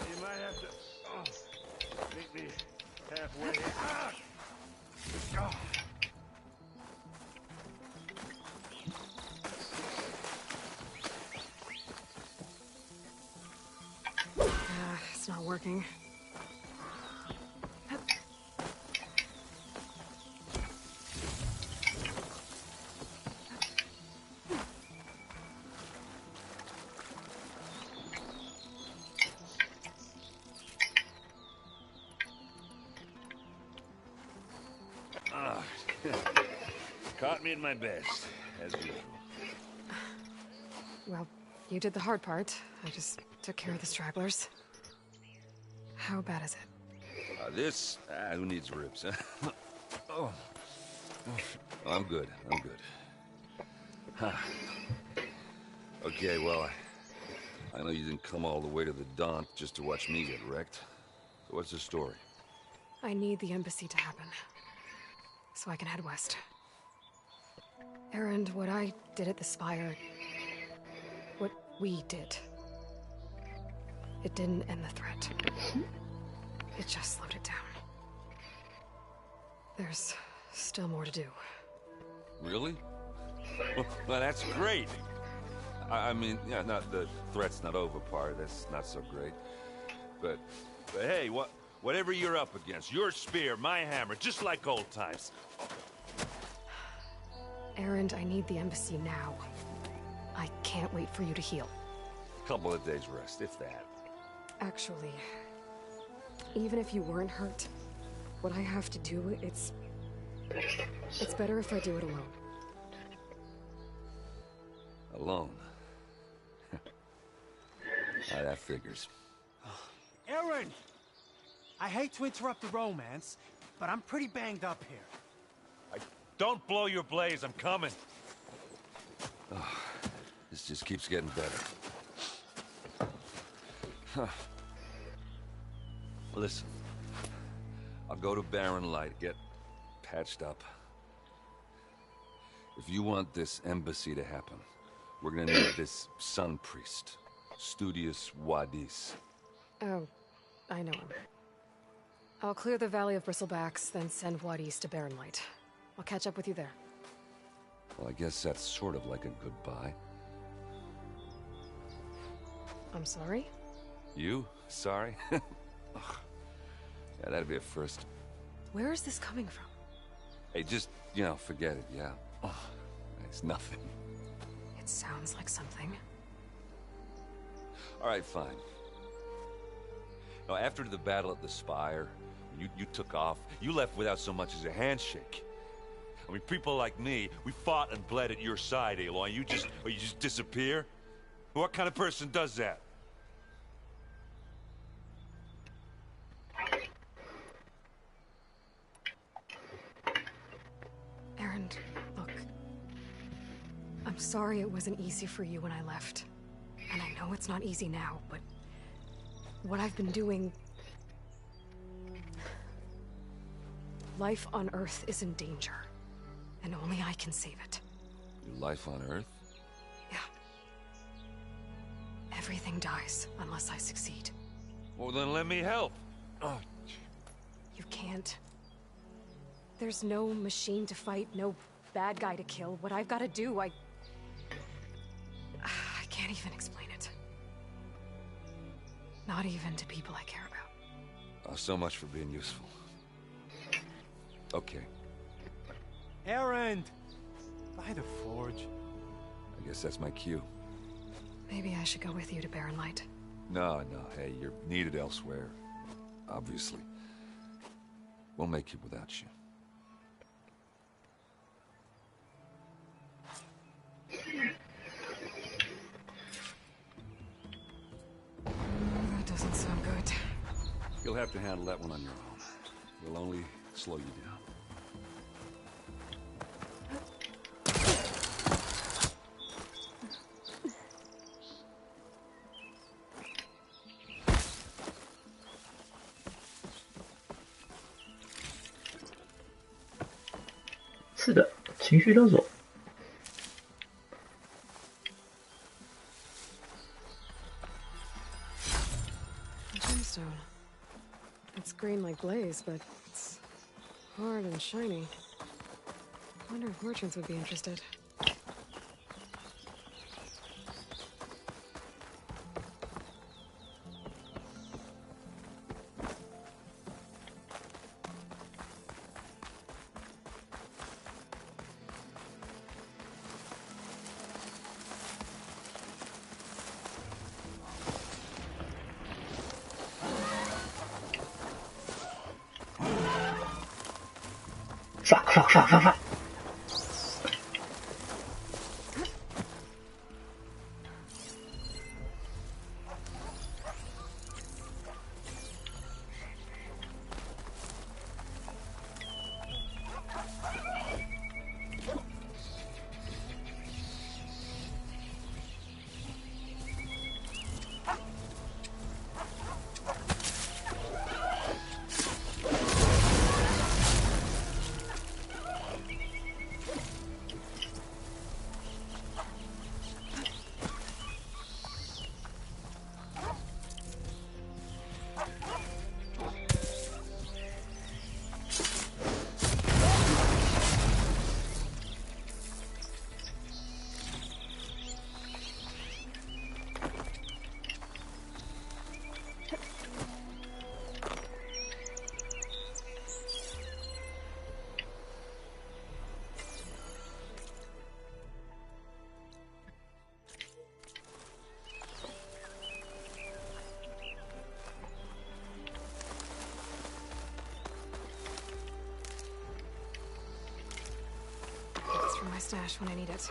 You might have to meet me halfway. It's not working. caught me at my best, as usual. Well, you did the hard part. I just took care of the stragglers. How bad is it? Who needs ribs, huh? Oh. I'm good. Huh. Okay, well, I know you didn't come all the way to the Daunt just to watch me get wrecked. So what's the story? I need the embassy to happen, so I can head west. Erend, what I did at the Spire... what we did... it didn't end the threat. It just slowed it down. There's still more to do. Really? Well, that's great. I mean, yeah, not the threat's not over part. That's not so great. But hey, whatever you're up against, your spear, my hammer, just like old times. Erend, I need the embassy now. I can't wait for you to heal. Couple of days rest, if that. Actually, even if you weren't hurt, what I have to do, it's better if I do it alone. Alone? That figures. Erend! I hate to interrupt the romance, but I'm pretty banged up here. Don't blow your blaze, I'm coming. Oh, this just keeps getting better. Huh. Listen, I'll go to Barren Light, get patched up. If you want this embassy to happen, we're gonna need this sun priest, Studius Wadis. Oh, I know him. I'll clear the Valley of Bristlebacks, then send Wadis to Barren Light. I'll catch up with you there. Well, I guess that's sort of like a goodbye. I'm sorry? You? Sorry? Ugh. Yeah, that'd be a first. Where is this coming from? Hey, just, forget it, yeah? Oh, it's nothing. It sounds like something. All right, fine. Now, after the battle at the Spire, you took off. You left without so much as a handshake. I mean, people like me, we fought and bled at your side, Aloy. You just disappear? What kind of person does that? Erend, look. I'm sorry it wasn't easy for you when I left. And I know it's not easy now, but what I've been doing... Life on Earth is in danger, and only I can save it. Your life on Earth? Yeah. Everything dies unless I succeed. Well, then let me help. Oh. You can't. There's no machine to fight, no bad guy to kill. What I've got to do, I can't even explain it. Not even to people I care about. Oh, so much for being useful. Okay. Erend! By the forge. I guess that's my cue. Maybe I should go with you to Barren Light. No, hey, you're needed elsewhere. Obviously. We'll make it without you. That doesn't sound good. You'll have to handle that one on your own. We'll only slow you down.是的，情绪勒索。 Gemstone. It's green like glaze, but it's hard and shiny. Wonder if merchants would be interested. Fuck. stash when I need it.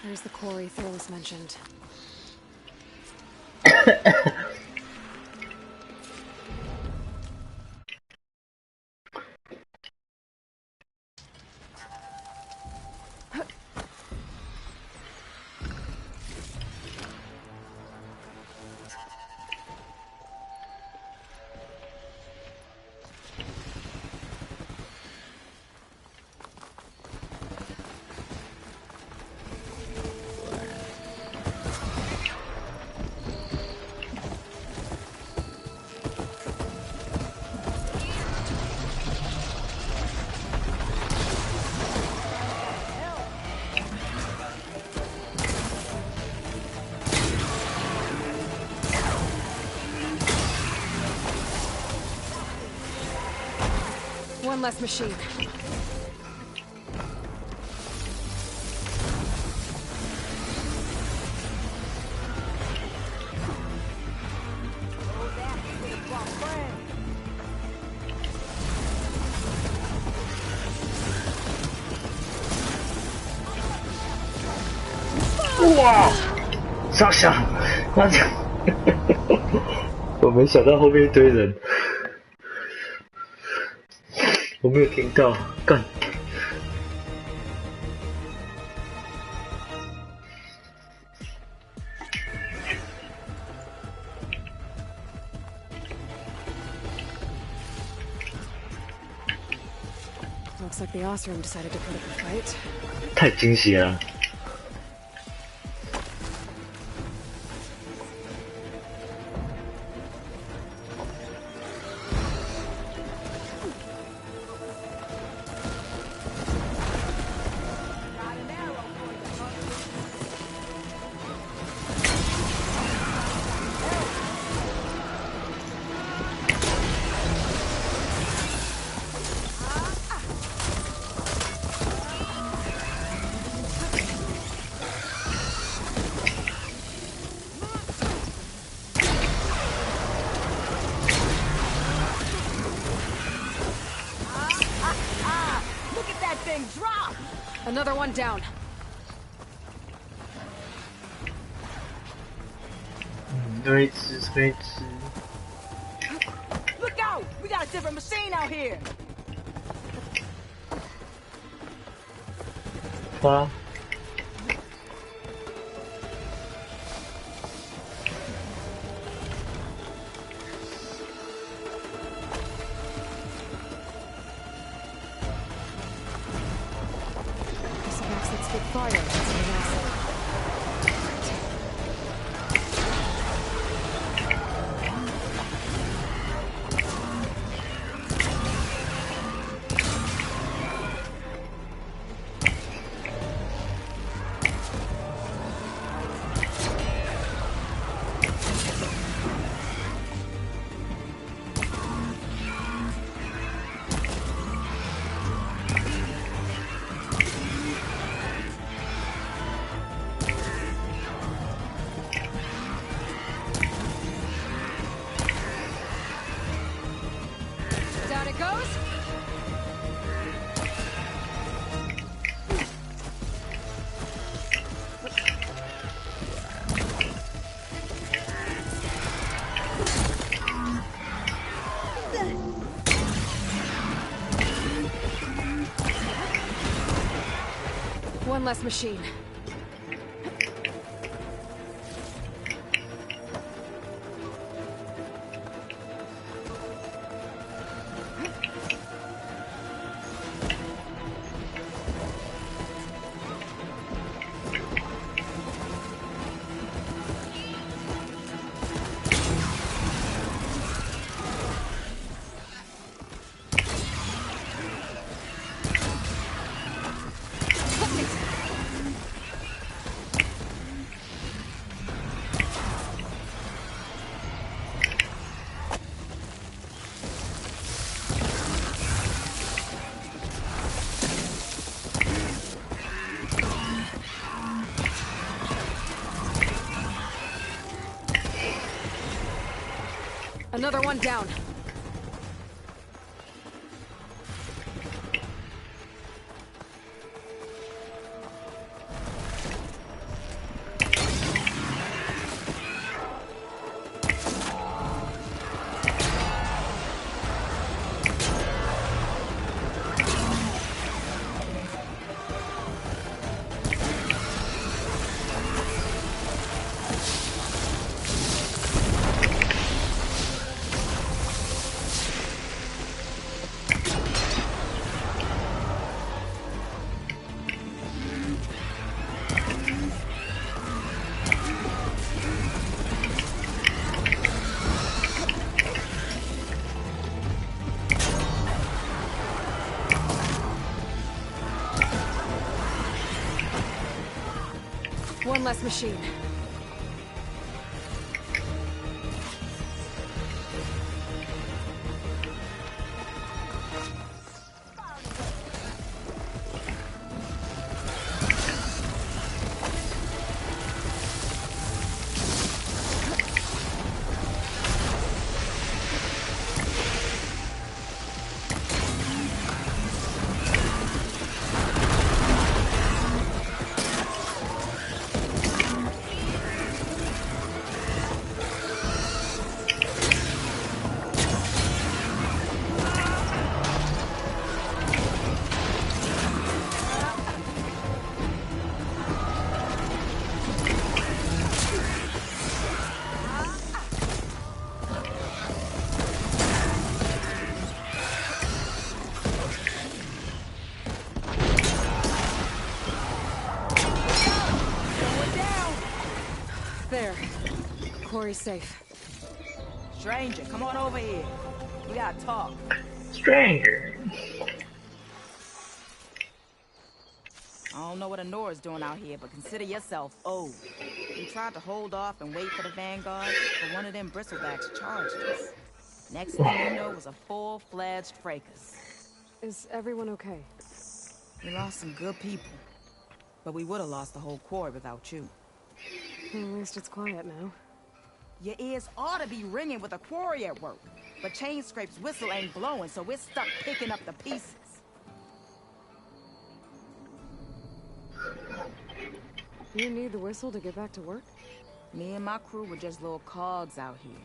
There's the quarry Thorless mentioned. One less machine.哇！上下，那就我没想到后面一堆人，我没有听到，干。Looks like the Osram decided to put up a fight. 太惊喜了。Another one down. Look out! We got a different machine out here. 发。One less machine. Another one down. One less machine. There. Quarry's safe. Stranger, come on over here. We gotta talk. Stranger. I don't know what Honora's doing out here, but consider yourself owed. We tried to hold off and wait for the Vanguard, but one of them bristlebacks charged us. Next thing you know was a full-fledged fracas. Is everyone okay? We lost some good people, but we would have lost the whole quarry without you. At least it's quiet now. Your ears ought to be ringing with a quarry at work, but Chainscrape's whistle ain't blowing, so we're stuck picking up the pieces. You need the whistle to get back to work? Me and my crew were just little cogs out here.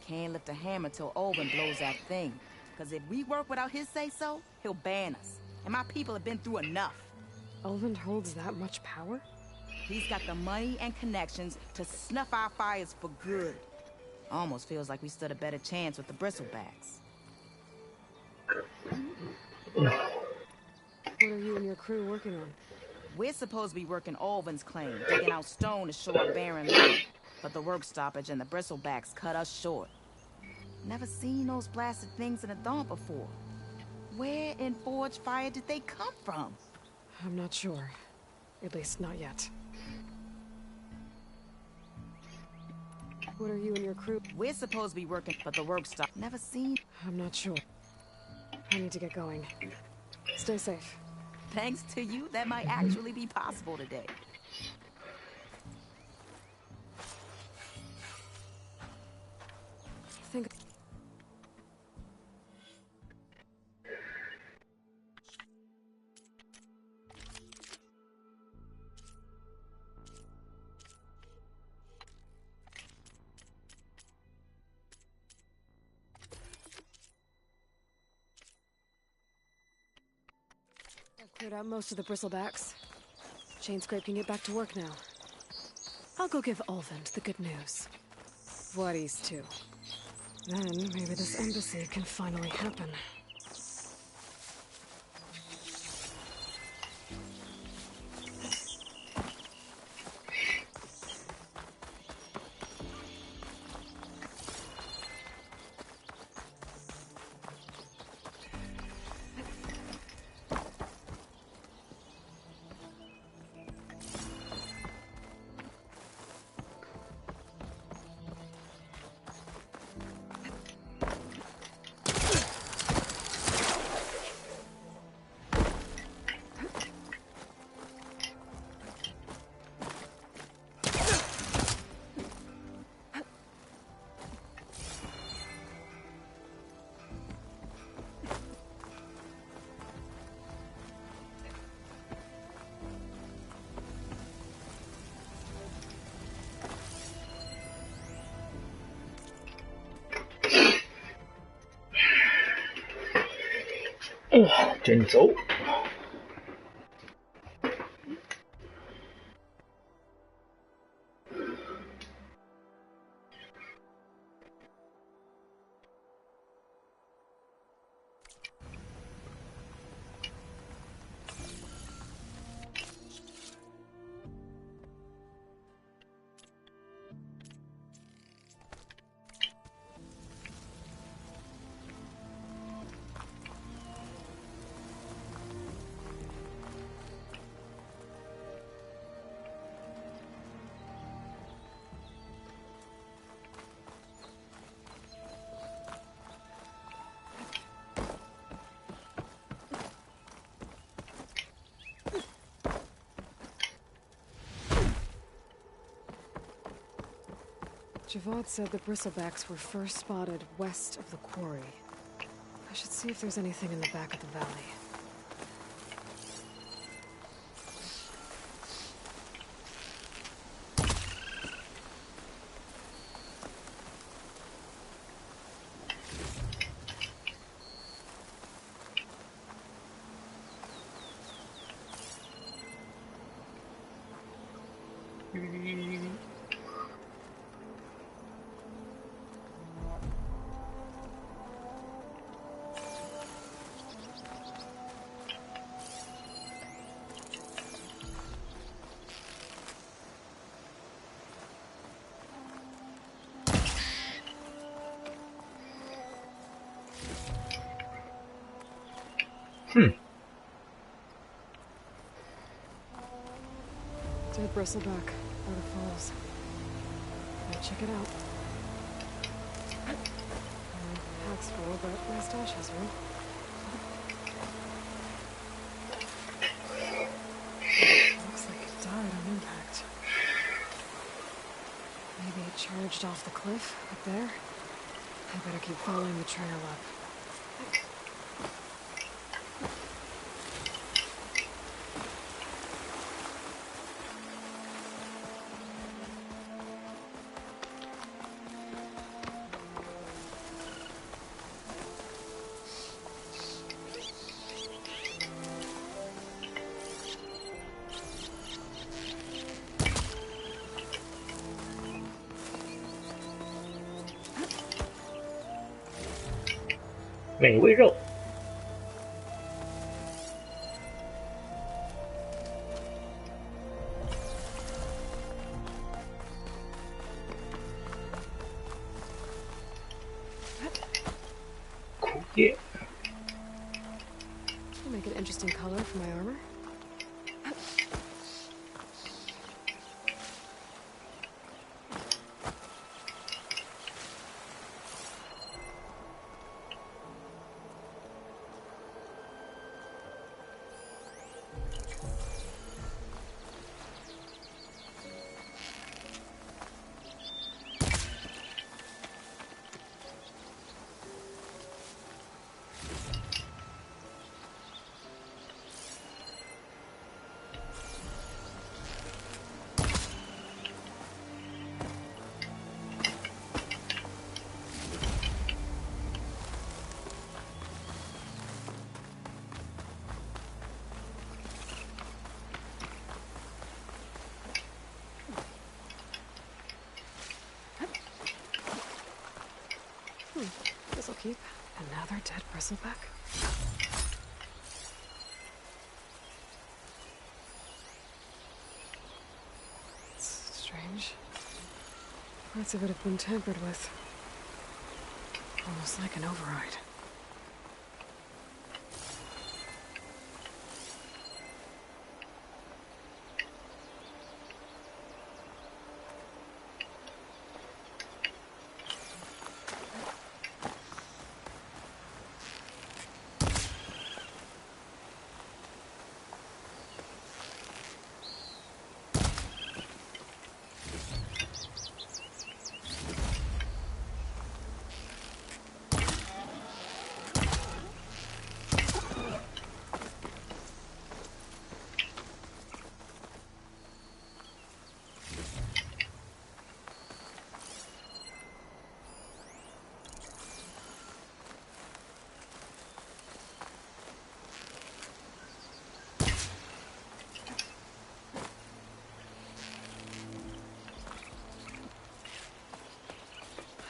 Can't lift a hammer till Olin blows that thing. Cause if we work without his say-so, he'll ban us. And my people have been through enough. Olin holds that much power? He's got the money and connections to snuff our fires for good. Almost feels like we stood a better chance with the bristlebacks. What are you and your crew working on? We're supposed to be working Olvin's claim, digging out stone to shore up barren land. But the work stoppage and the bristlebacks cut us short. Never seen those blasted things in a dawn before. Where in Forge Fire did they come from? I'm not sure. At least not yet. What are you and your crew? We're supposed to be working, but the work stopped. Never seen. I'm not sure. I need to get going. Stay safe. Thanks to you, that might actually be possible today. Think. Cleared out most of the bristlebacks. Chainscrape can get back to work now. I'll go give Olvend the good news. Vladis too. Then maybe this embassy can finally happen. 先走。Javad said the bristlebacks were first spotted west of the quarry. I should see if there's anything in the back of the valley. Dead bristleback, Water Falls. Now check it out. Pack's full, but my stash has room. Looks like it died on impact. Maybe it charged off the cliff up there. I better keep following the trail up.美味肉。苦叶。Make an interesting color for my armor. This'll keep. Another dead bristleback. It's strange. Parts of it have been tampered with. Almost like an override.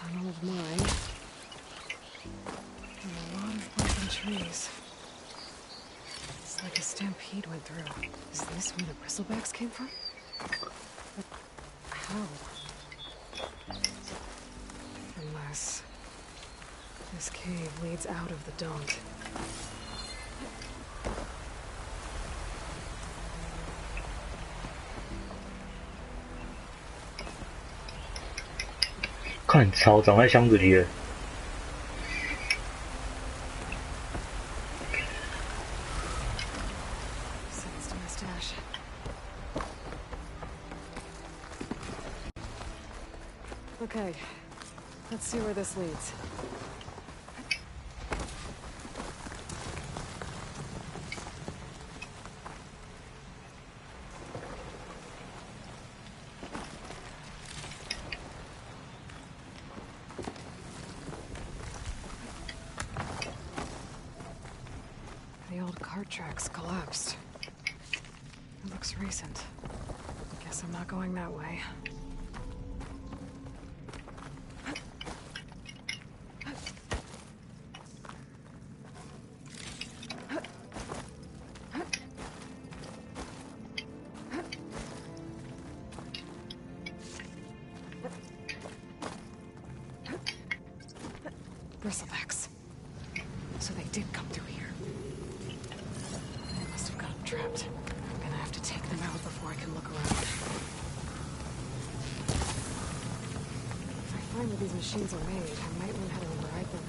tunnel of mine. And a lot of broken trees. It's like a stampede went through. Is this where the bristlebacks came from? But how? Unless this cave leads out of the Daunt.看草长在箱子里了。 Sends to my stash. Okay, let's see where this leads. The old cart tracks collapsed. It looks recent. Guess I'm not going that way. Bristlebacks. So they did come through here. They must have gotten trapped. I'm gonna have to take them out before I can look around. If I find where these machines are made, I might learn how to override them.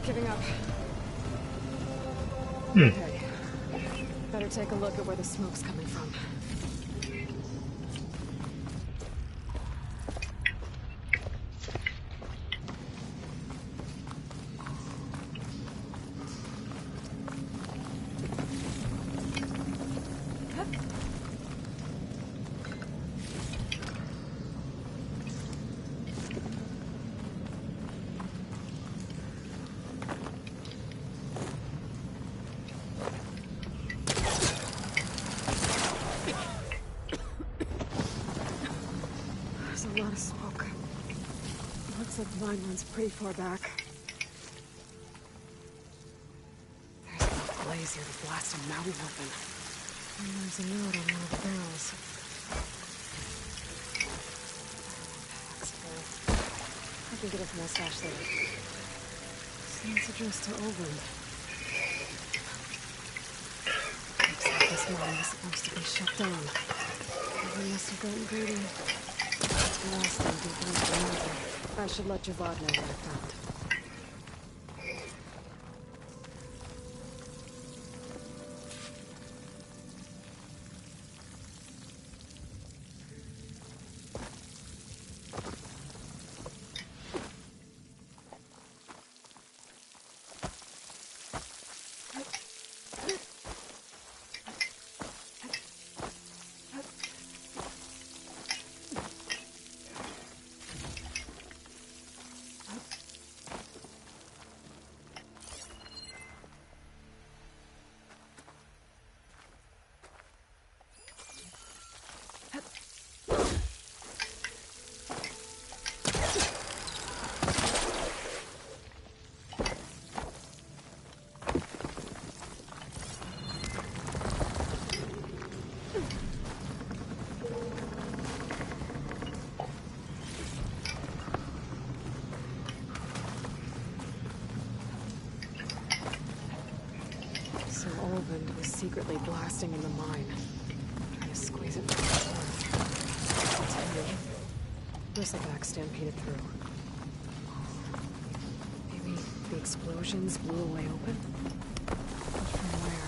Giving up. Okay. Better take a look at where the smoke's coming from. A lot of smoke. Looks like the mine runs pretty far back. There's enough blaze here to blast a mountain open. And there's a note on one of the barrels. Pack's full. I can get it from my stash later. Seems addressed to Oland. Looks like this mine was supposed to be shut down. They must have gotten greedy. Last thing deeper into the mountain. I should let Javad know what I found. Secretly blasting in the mine. Trying to squeeze it from the earth. Bristleback stampeded through. Maybe the explosions blew a way open? But from where?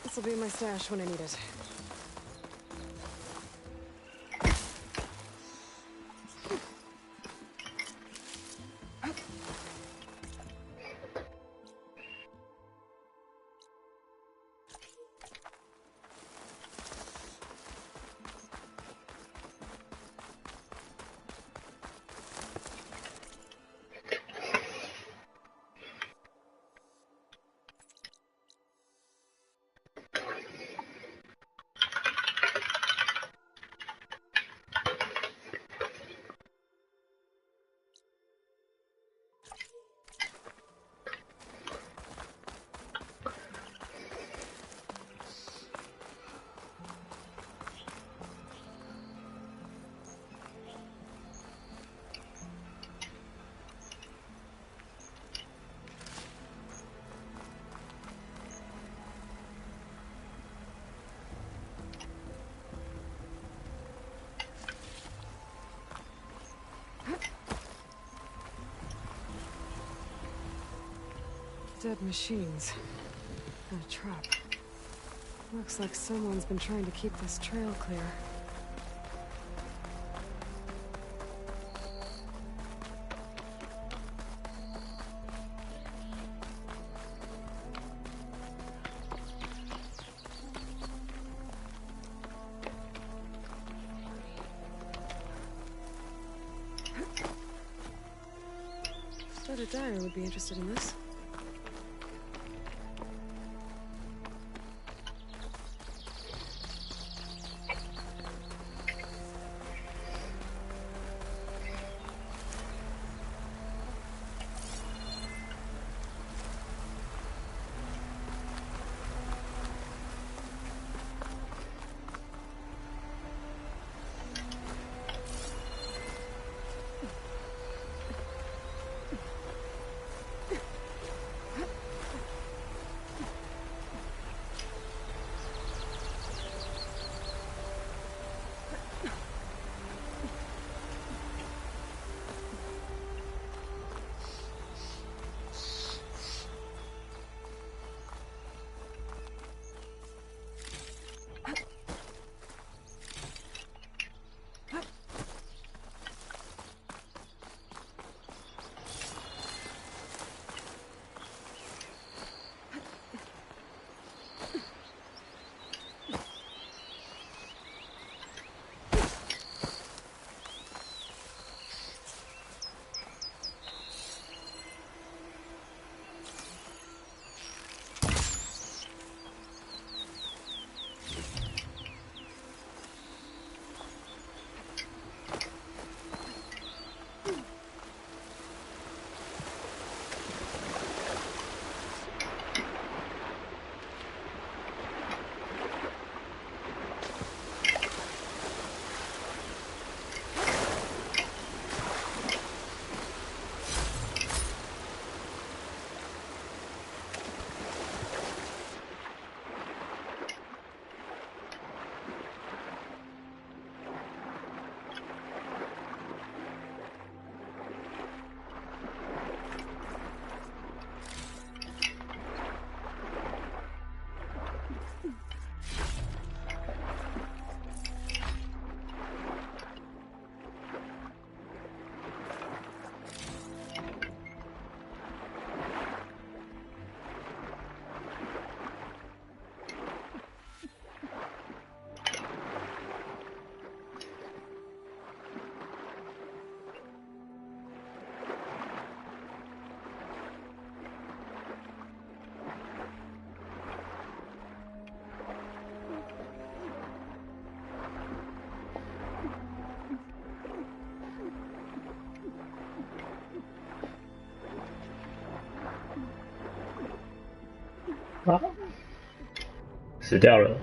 This'll be my stash when I need it. Dead machines. And a trap. Looks like someone's been trying to keep this trail clear. bet a dyer would be interested in this.啊，死掉了。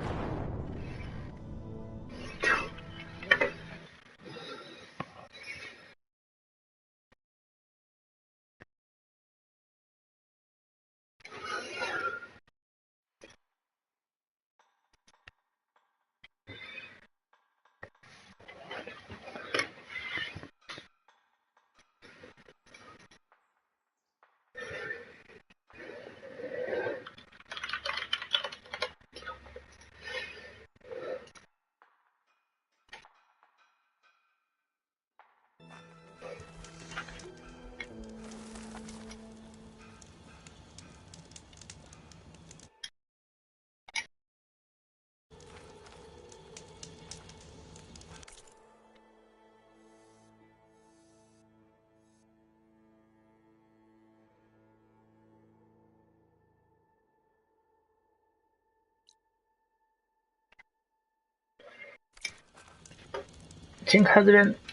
先开这边。